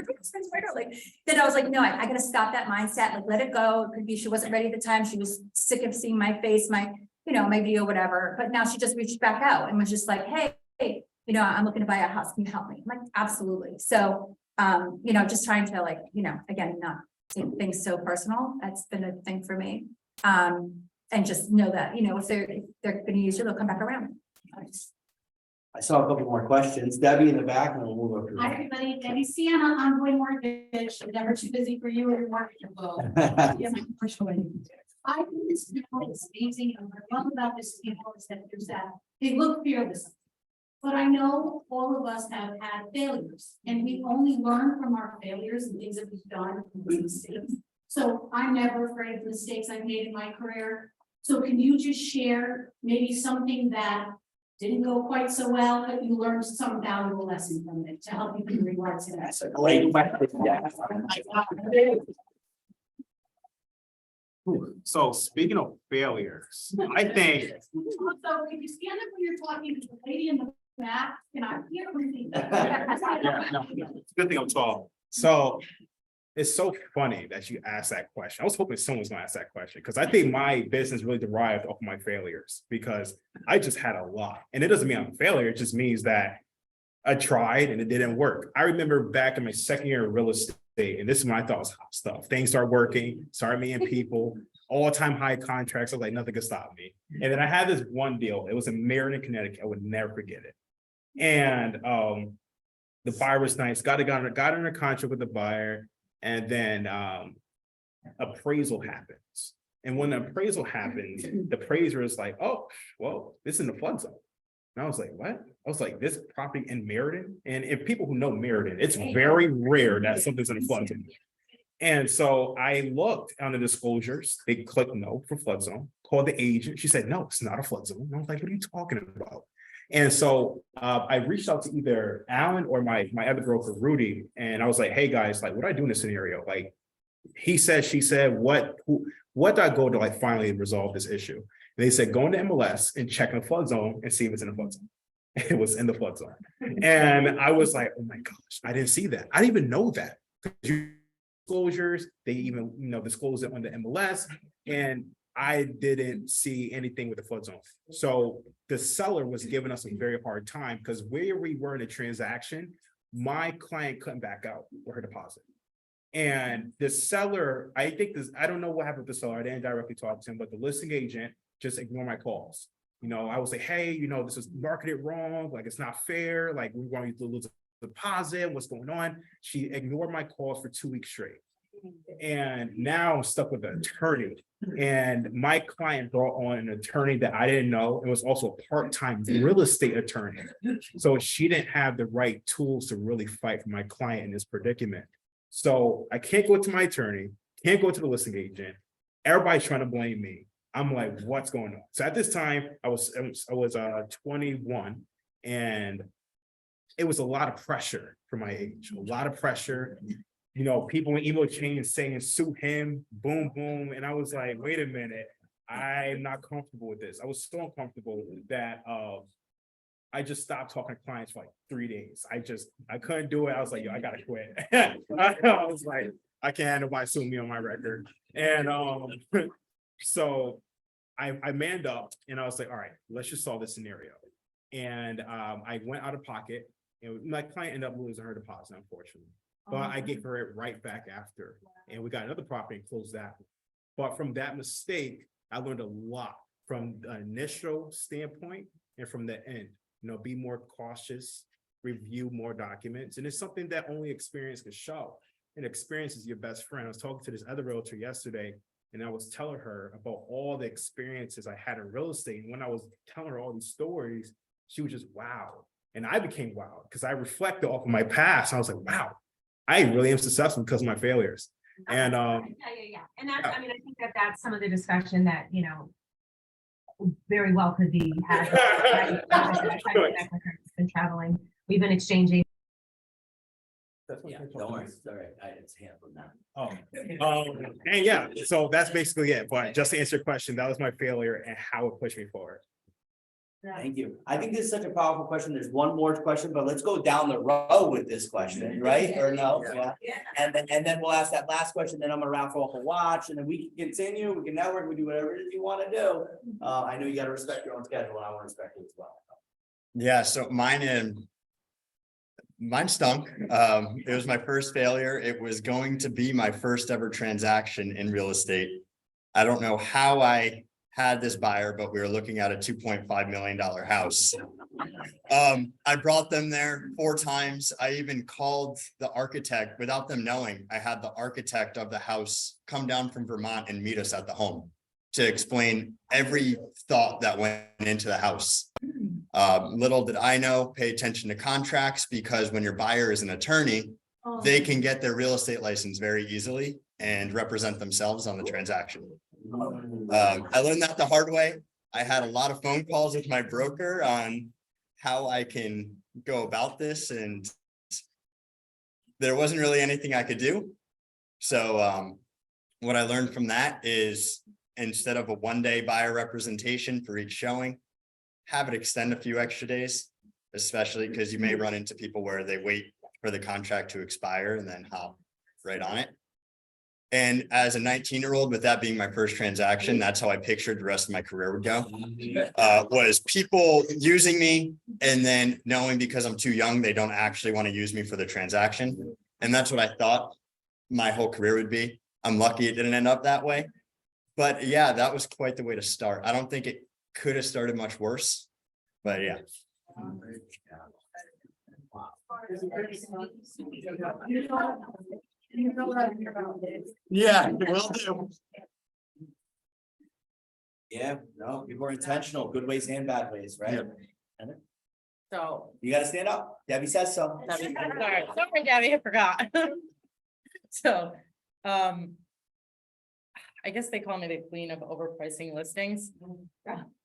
Like, then I was like, no, I gotta stop that mindset, like, let it go. It could be she wasn't ready at the time. She was sick of seeing my face, my video, whatever. But now she just reached back out and was just like, hey, I'm looking to buy a house. Can you help me? I'm like, absolutely. So, just trying to again, not take things so personal. That's been a thing for me. And just know that, if they're gonna use you, they'll come back around. I saw a couple more questions. Debbie in the back, and then we'll go through. Hi, everybody. Debbie Sienna, Ongoing Mortgage. Never too busy for you or your mortgage. Yeah, my commercial way. I think this people is amazing. And what I love about this people is that they look fearless. But I know all of us have had failures, and we only learn from our failures and things that we've done and mistakes. So I'm never afraid of the mistakes I've made in my career. So can you just share maybe something that didn't go quite so well, but you learned some valuable lesson from it to help you in regards to that? That's a great question. Yeah. So speaking of failures, I think, Also, if you stand up when you're talking to the lady in the back, can I hear everything? yeah, no, it's a good thing I'm tall. So it's so funny that you asked that question. I was hoping someone's gonna ask that question because I think my business really derived off my failures because I just had a lot. And it doesn't mean I'm a failure, it just means that I tried and it didn't work. I remember back in my second year of real estate, and this is when I thought was hot stuff. Things started working, started meeting people, all-time high contracts. I was like, nothing could stop me. And then I had this one deal. It was in Meriden, Connecticut. I would never forget it. And the buyer was nice, got under contract with the buyer. And then appraisal happens. And when the appraisal happens, the appraiser is like, oh, well, this is in the flood zone. And I was like, what? I was like, this property in Meriden? And if people who know Meriden, it's very rare that something's in the flood zone. And so I looked on the disclosures, they clicked no for flood zone, called the agent. She said, no, it's not a flood zone. And I was like, what are you talking about? And so I reached out to either Alan or my other broker, Rudy, and I was like, hey guys, like, what do I do in this scenario? Like, he said, she said, what do I go to like finally resolve this issue? And they said, go into MLS and check in the flood zone and see if it's in the flood zone. It was in the flood zone. And I was like, oh my gosh, I didn't see that. I didn't even know that. Disclosures, they even, disclose it on the MLS. And I didn't see anything with the flood zone. So the seller was giving us a very hard time because where we were in a transaction, my client couldn't back out with her deposit. And the seller, I don't know what happened with the seller. I didn't directly talk to him, but the listing agent just ignored my calls. I would say, hey, this is marketed wrong. Like, it's not fair. Like, we want you to lose a deposit. What's going on? She ignored my calls for 2 weeks straight. And now I'm stuck with an attorney. And my client brought on an attorney that I didn't know. It was also a part-time real estate attorney. So she didn't have the right tools to really fight for my client in this predicament. So I can't go to my attorney, can't go to the listing agent. Everybody's trying to blame me. I'm like, what's going on? So at this time, I was 21, and it was a lot of pressure for my age, a lot of pressure. People in email chains saying, sue him, boom, boom. And I was like, wait a minute, I'm not comfortable with this. I was so uncomfortable that I just stopped talking to clients for like 3 days. I couldn't do it. I was like, yo, I gotta quit. I was like, I can't have nobody sue me on my record. And so I manned up and I was like, all right, let's just solve this scenario. And I went out of pocket, and my client ended up losing her deposit, unfortunately. But I gave her it right back after, and we got another property and closed that. But from that mistake, I learned a lot from the initial standpoint and from the end. Be more cautious, review more documents, and it's something that only experience can show. And experience is your best friend. I was talking to this other realtor yesterday, and I was telling her about all the experiences I had in real estate. And when I was telling her all these stories, she was just wow. And I became wow because I reflected off of my past. I was like, wow, I really am successful because of my failures. And yeah. And that's, I think that's some of the discussion that, very well could be had. I've been traveling. We've been exchanging Yeah, don't worry, it's all right, it's handled now. And yeah, so that's basically it, but just to answer your question, that was my failure and how it pushed me forward. Thank you. I think this is such a powerful question. There's one more question, but let's go down the row with this question, right? Or no? Yeah. And then we'll ask that last question, then I'm gonna wrap off a watch, and then we can continue, we can network, we do whatever it is you wanna do. I know you gotta respect your own schedule, and I wanna respect it as well. Yeah, so mine stunk. It was my first failure. It was going to be my first ever transaction in real estate. I don't know how I had this buyer, but we were looking at a $2.5 million house. I brought them there 4 times. I even called the architect without them knowing. I had the architect of the house come down from Vermont and meet us at the home to explain every thought that went into the house. Little did I know, pay attention to contracts, because when your buyer is an attorney, they can get their real estate license very easily and represent themselves on the transaction. I learned that the hard way. I had a lot of phone calls with my broker on how I can go about this, and there wasn't really anything I could do. So what I learned from that is, instead of a 1-day buyer representation for each showing, have it extend a few extra days, especially because you may run into people where they wait for the contract to expire and then hop right on it. And as a 19-year-old, with that being my first transaction, that's how I pictured the rest of my career would go. Was people using me and then knowing because I'm too young, they don't actually want to use me for the transaction. And that's what I thought my whole career would be. I'm lucky it didn't end up that way. But yeah, that was quite the way to start. I don't think it could have started much worse, but yeah. Yeah, will do. Yeah, no, people are intentional, good ways and bad ways, right? So. You gotta stand up. Debbie says so. Sorry, Debbie, I forgot. So, I guess they call me the queen of overpricing listings.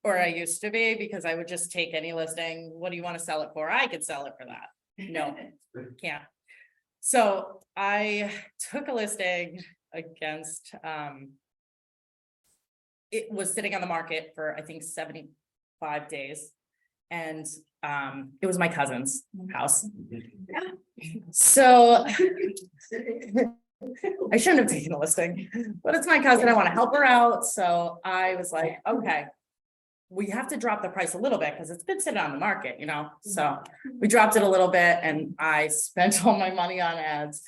Or I used to be, because I would just take any listing. What do you want to sell it for? I could sell it for that. No, can't. So I took a listing against, it was sitting on the market for, I think, 75 days. And it was my cousin's house. So I shouldn't have taken the listing, but it's my cousin. I want to help her out. So I was like, okay, we have to drop the price a little bit because it's been sitting on the market, you know? So we dropped it a little bit, and I spent all my money on ads,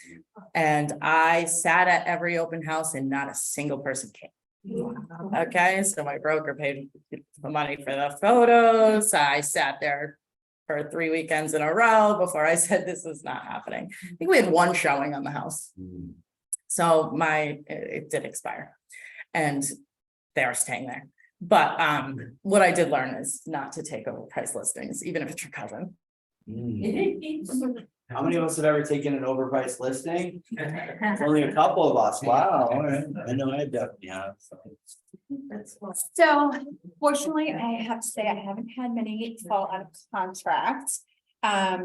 and I sat at every open house and not a single person came. Okay, so my broker paid the money for the photos. I sat there for 3 weekends in a row before I said, this is not happening. I think we had 1 showing on the house. So it did expire, and they are staying there. But what I did learn is not to take overpriced listings, even if it's your cousin. How many of us have ever taken an overpriced listing? Only a couple of us. Wow. All right. I know I definitely have. So fortunately, I have to say, I haven't had many fall out of contract. For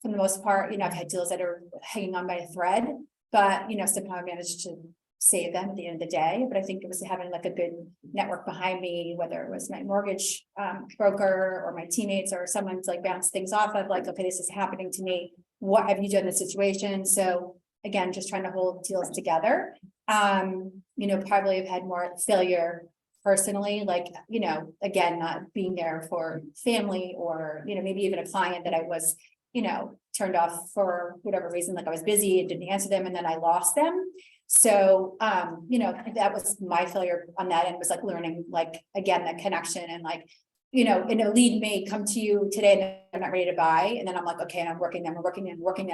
the most part, I've had deals that are hanging on by a thread, but somehow I managed to save them at the end of the day. But I think it was having like a good network behind me, whether it was my mortgage broker or my teammates or someone to like bounce things off of, like, okay, this is happening to me. What have you done in this situation? So again, just trying to hold deals together. Probably have had more failure personally, like, again, not being there for family or, maybe even a client that I was, turned off for whatever reason, like I was busy and didn't answer them and then I lost them. So, that was my failure on that end, was like learning, like, again, that connection and like, a lead may come to you today and they're not ready to buy. And then I'm like, okay, and I'm working them.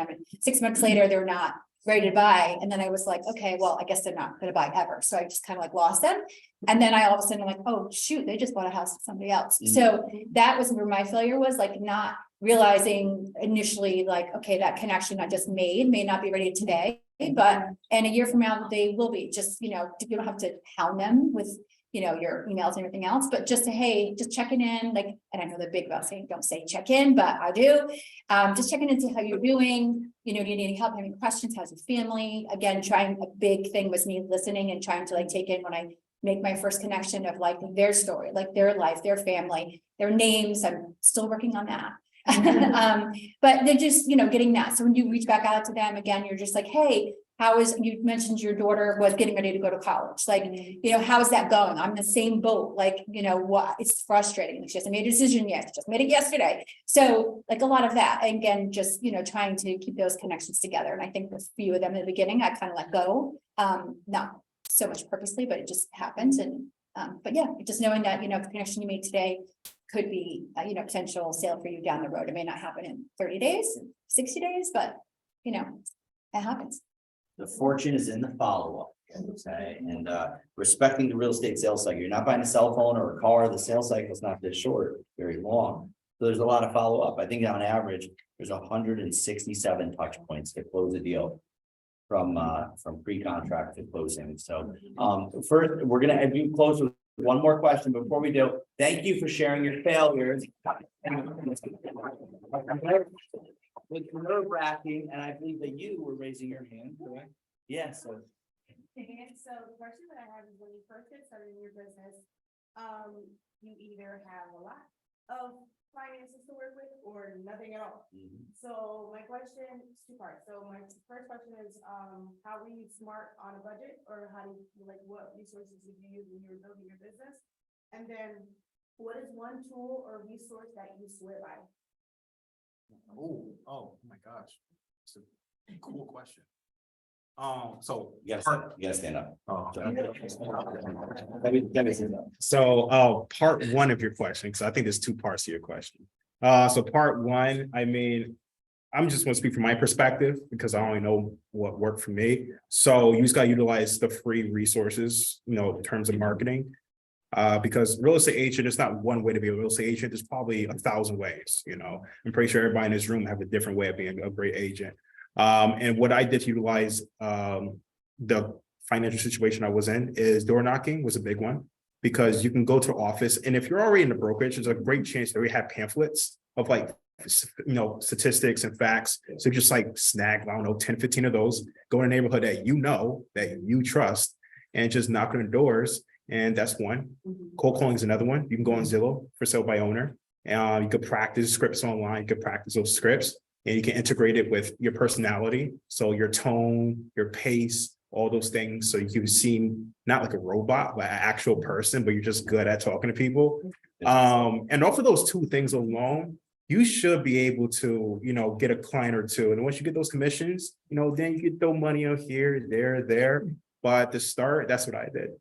And 6 months later, they're not ready to buy. And then I was like, okay, well, I guess they're not going to buy ever. So I just kind of like lost them. And then I all of a sudden I'm like, oh shoot, they just bought a house with somebody else. So that was where my failure was, like not realizing initially, like, okay, that connection I just made may not be ready today, but in a year from now, they will be. Just, you don't have to hound them with, your emails and everything else, but just say, hey, just checking in, like, and I know they're big about saying, don't say check in, but I do. Just checking in, see how you're doing, do you need any help, any questions, how's your family? Again, trying, a big thing was me listening and trying to like take in when I make my first connection of like their story, like their life, their family, their names. I'm still working on that. But they're just, getting that. So when you reach back out to them again, you're just like, hey, you mentioned your daughter was getting ready to go to college. Like, how is that going? I'm in the same boat. Like, what, it's frustrating. She hasn't made a decision yet. She just made it yesterday. So like a lot of that, and again, just, trying to keep those connections together. And I think with a few of them in the beginning, I kind of let go. Not so much purposely, but it just happens. And, but yeah, just knowing that, the connection you made today could be, potential sale for you down the road. It may not happen in 30 days, 60 days, but, it happens. The fortune is in the follow-up, I would say, and respecting the real estate sales cycle. You're not buying a cell phone or a car. The sales cycle is not this short, it's very long. So there's a lot of follow-up. I think on average, there's 167 touch points to close a deal from pre-contract to closing. So first, we're gonna have you close with one more question before we do. Thank you for sharing your failures. It's nerve-wracking, and I believe that you were raising your hand, correct? Yes. So the question that I have is, when you first get started in your business, you either have a lot of finances to work with or nothing at all. So my question is two parts. So my first question is, how were you smart on a budget, or how do you, like, what resources did you use when you were building your business? And then what is one tool or resource that you swear by? Oh my gosh. It's a cool question. So. You gotta stand up. Oh. Let me stand up. So, part one of your question, because I think there's two parts to your question. So part one, I'm just gonna speak from my perspective because I only know what worked for me. So you just gotta utilize the free resources, in terms of marketing. Because real estate agent, it's not one way to be a real estate agent. There's probably 1,000 ways, I'm pretty sure everybody in this room have a different way of being a great agent. And what I did to utilize the financial situation I was in is door knocking was a big one, because you can go to the office, and if you're already in the brokerage, there's a great chance that we have pamphlets of like, statistics and facts. So just like snag, 10, 15 of those, go in a neighborhood that you trust, and just knock on the doors. And that's one. Cold calling is another one. You can go on Zillow for sale by owner. You could practice scripts online. You could practice those scripts, and you can integrate it with your personality. So your tone, your pace, all those things. So you seem not like a robot, but an actual person, but you're just good at talking to people. And off of those two things alone, you should be able to, get a client or two. And once you get those commissions, then you can throw money out here, there. But to start, that's what I did.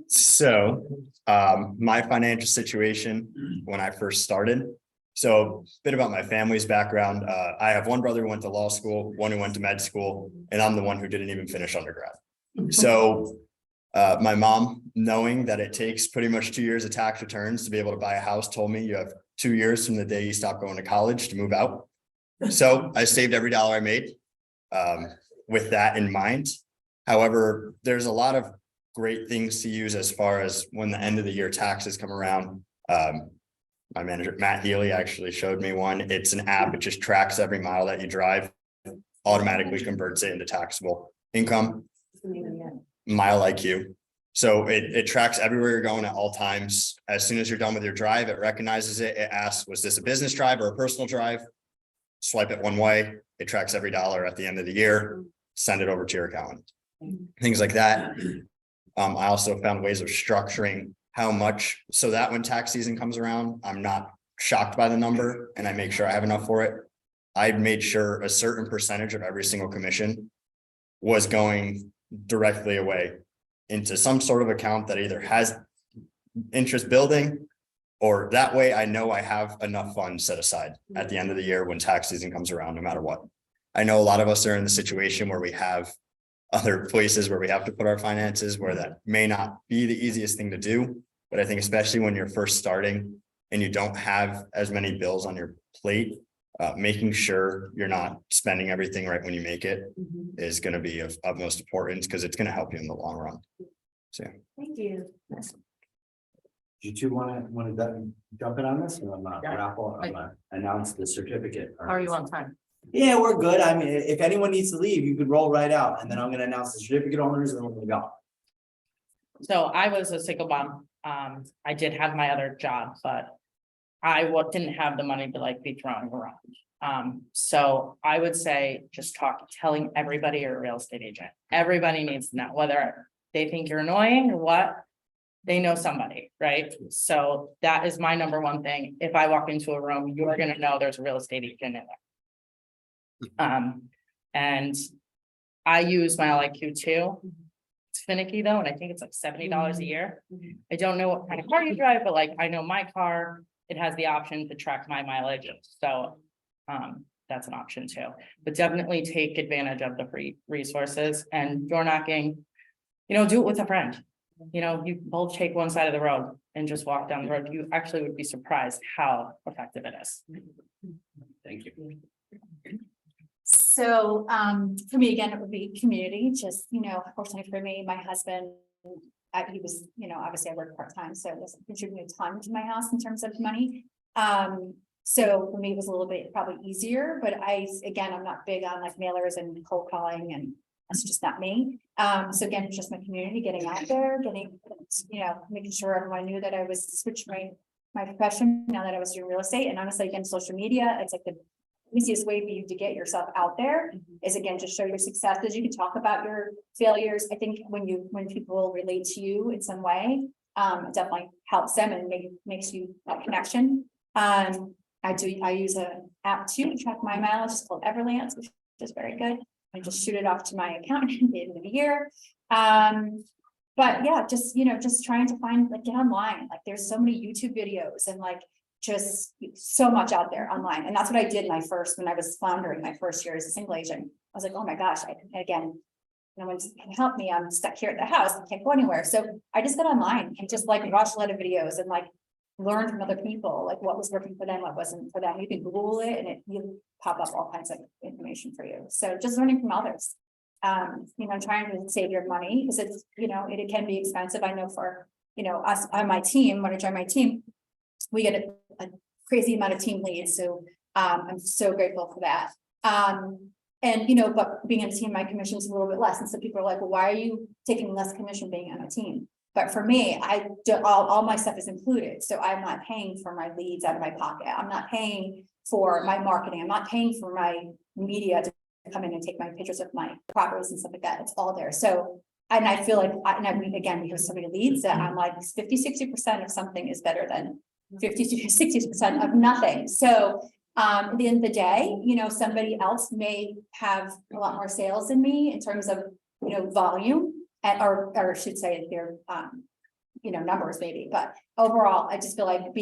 So, my financial situation when I first started. So a bit about my family's background. I have one brother who went to law school, one who went to med school, and I'm the one who didn't even finish undergrad. So my mom, knowing that it takes pretty much 2 years of tax returns to be able to buy a house, told me you have 2 years from the day you stop going to college to move out. So I saved every dollar I made with that in mind. However, there's a lot of great things to use as far as when the end of the year taxes come around. My manager, Matt Healy, actually showed me one. It's an app. It just tracks every mile that you drive, automatically converts it into taxable income. Mile IQ. So it tracks everywhere you're going at all times. As soon as you're done with your drive, it recognizes it. It asks, was this a business drive or a personal drive? Swipe it one way. It tracks every dollar at the end of the year. Send it over to your accountant. Things like that. I also found ways of structuring how much, so that when tax season comes around, I'm not shocked by the number and I make sure I have enough for it. I made sure a certain percentage of every single commission was going directly away into some sort of account that either has interest building, or that way I know I have enough funds set aside at the end of the year when tax season comes around, no matter what. I know a lot of us are in the situation where we have other places where we have to put our finances, where that may not be the easiest thing to do. But I think especially when you're first starting and you don't have as many bills on your plate, making sure you're not spending everything right when you make it Mhm. is gonna be of utmost importance, because it's gonna help you in the long run. So, Thank you. You two wanna jump in on this, or I'm not, Yeah. raffle, I'm gonna announce the certificate. Are you on time? Yeah, we're good. I mean, if anyone needs to leave, you could roll right out, and then I'm gonna announce the certificate owners, and then we're gonna go. So I was a single mom. I did have my other job, but I didn't have the money to like be throwing around. So I would say just telling everybody you're a real estate agent. Everybody needs to know, whether they think you're annoying or what. They know somebody, right? So that is my number one thing. If I walk into a room, you're gonna know there's a real estate agent in there. And I use my LIQ too. It's finicky though, and I think it's like $70 a year. I don't know what kind of car you drive, but like I know my car, it has the option to track my mileage, so. That's an option too, but definitely take advantage of the free resources and door knocking. Do it with a friend. You both take one side of the road and just walk down the road. You actually would be surprised how effective it is. Thank you. So, for me, again, it would be community, just, fortunately for me, my husband. He was, obviously I work part-time, so it doesn't contribute a ton to my house in terms of money. So for me, it was a little bit probably easier, but I'm not big on like mailers and cold calling, and that's just not me. So again, it's just my community, getting out there, making sure everyone knew that I was switching my profession now that I was doing real estate. And honestly, again, social media, it's like the easiest way for you to get yourself out there is, again, just show your successes. You can talk about your failures. I think when people relate to you in some way, it definitely helps them and makes you a connection. I use an app too to track my mileage. It's called Everlance, which is very good. I just shoot it off to my accountant at the end of the year. But yeah, just trying to find, like, get online. Like, there's so many YouTube videos and like just so much out there online. And that's what I did when I was floundering my first year as a single agent. I was like, oh my gosh, again, no one can help me. I'm stuck here at the house. I can't go anywhere. So I just got online and just like watched a lot of videos and like learn from other people, like what was working for them, what wasn't for them. You can Google it and you pop up all kinds of information for you. So just learning from others, trying to save your money, because it's, it can be expensive. I know for, us on my team, when I joined my team, we get a crazy amount of team leads. So I'm so grateful for that. But being on a team, my commission is a little bit less. And so people are like, well, why are you taking less commission being on a team? But for me, I do all my stuff is included. So I'm not paying for my leads out of my pocket. I'm not paying for my marketing. I'm not paying for my media to come in and take my pictures of my properties and stuff like that. It's all there. So, and I feel like, we have so many leads that I'm like 50-60% of something is better than 50-60% of nothing. So at the end of the day, somebody else may have a lot more sales than me in terms of, volume. Or I should say their, numbers maybe, but overall, I just feel like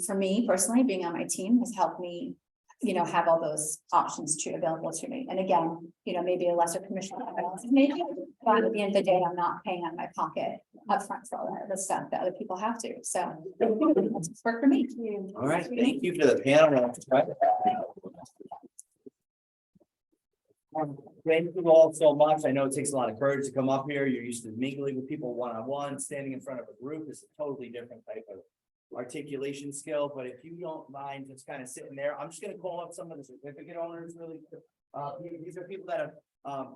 for me personally, being on my team has helped me, have all those options available to me. And again, maybe a lesser commission, maybe, but at the end of the day, I'm not paying out of my pocket upfront for all the stuff that other people have to. So it's worked for me. All right, thank you for the panel. Thank you all so much. I know it takes a lot of courage to come up here. You're used to mingling with people one-on-one. Standing in front of a group is a totally different type of articulation skill. But if you don't mind just kind of sitting there, I'm just going to call up some of the certificate owners really. These are people that have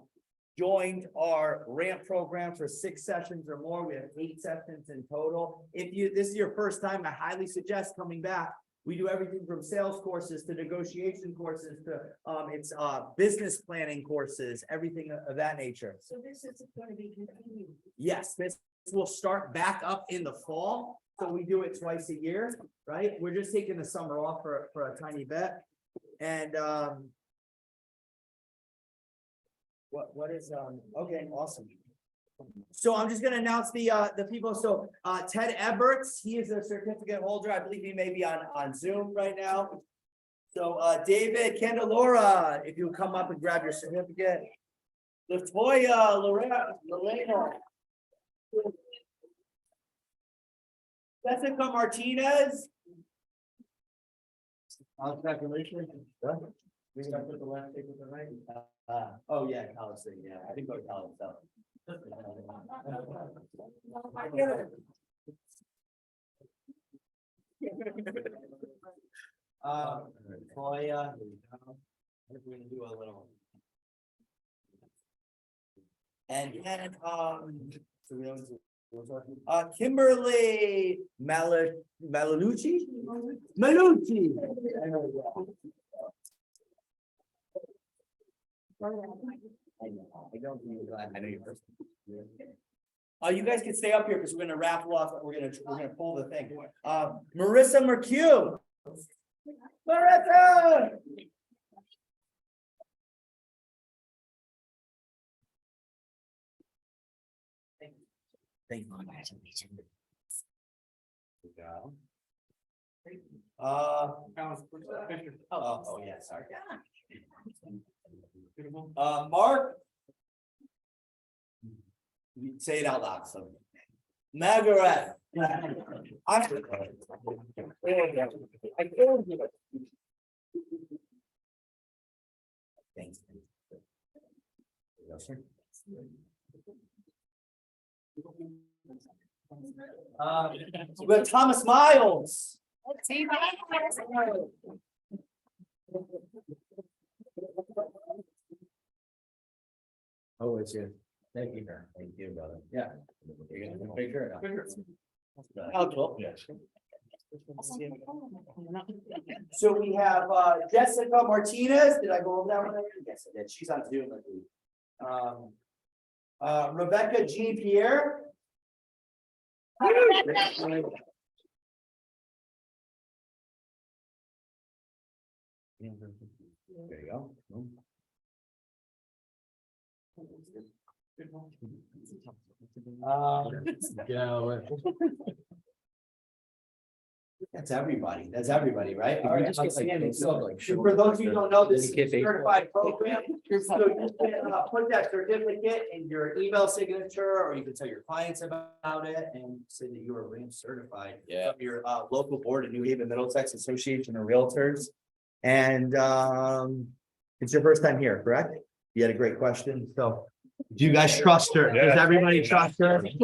joined our ramp program for 6 sessions or more. We have 8 sessions in total. If this is your first time, I highly suggest coming back. We do everything from sales courses to negotiation courses to business planning courses, everything of that nature. So this is going to be continued. Yes, this will start back up in the fall. So we do it twice a year, right? We're just taking the summer off for a tiny bit. And what is okay, awesome. So I'm just going to announce the people. So Ted Eberts, he is a certificate holder. I believe he may be on Zoom right now. So David Candelora, if you would come up and grab your certificate. Latoya Lorena. Jessica Martinez. I'll calculation. We start with the left, take with the right. Oh, yeah, college thing, yeah, I think go to college, so. Toya. I think we're gonna do a little. And then, so we don't. Kimberly Malalucci? Malucci. I don't think I know your first. You guys can stay up here because we're gonna raffle off, we're gonna pull the thing. Marissa McHugh. Marissa! Thank you. Oh, yeah, sorry. Mark. Say it out loud, so. Margaret. I told you. Thanks. We have Thomas Miles. Oh, it's you. Thank you, man. Thank you, brother. Yeah. You're gonna make sure. Eligible. Yes. So we have Jessica Martinez. Did I go over that one? Yes, I did. She's on Zoom, I believe. Rebecca G. Pierre. There you go. That's everybody. That's everybody, right? All right. So, for those of you who don't know, this is a certified program. So you can put that certificate in your email signature, or you can tell your clients about it and say that you are RAMP certified. From your local board of New Haven Middlesex Association of Realtors. And it's your first time here, correct? You had a great question. So do you guys trust her? Does everybody trust her? It's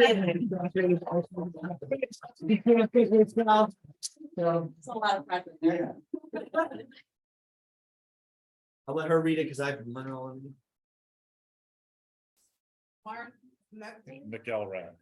a lot of practice. Yeah. I'll let her read it because I've learned all of it. Mark. McElrath.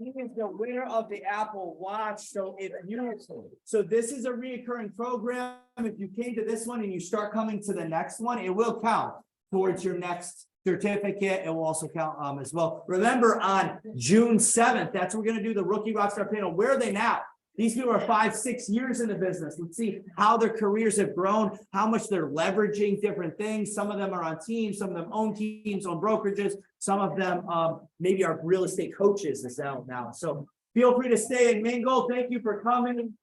He is the winner of the Apple Watch. So if you, so this is a reoccurring program. If you came to this one and you start coming to the next one, it will count towards your next certificate. It will also count as well. Remember on June 7th, that's what we're going to do the Rookie Rockstar panel. Where are they now? These people are 5-6 years in the business. Let's see how their careers have grown, how much they're leveraging different things. Some of them are on teams, some of them own teams, own brokerages. Some of them maybe are real estate coaches as well now. So feel free to stay and mingle. Thank you for coming.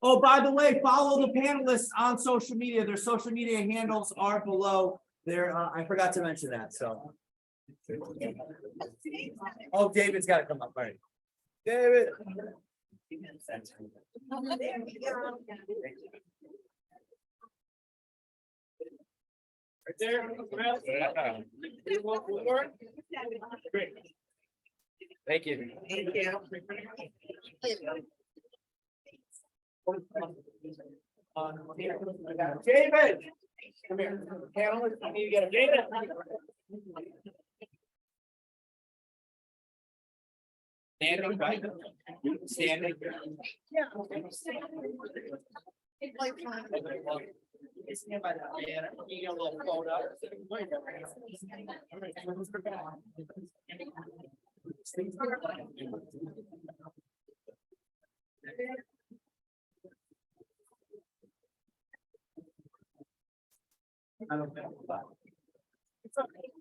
Oh, by the way, follow the panelists on social media. Their social media handles are below there. I forgot to mention that. So. Oh, David's got to come up. All right. David. Right there. Great. Thank you. Thank you. David. Come here. Panelists, I need to get a David. Standing, right? Standing. Yeah. Stand by that man. You get a little photo. I don't know. It's okay.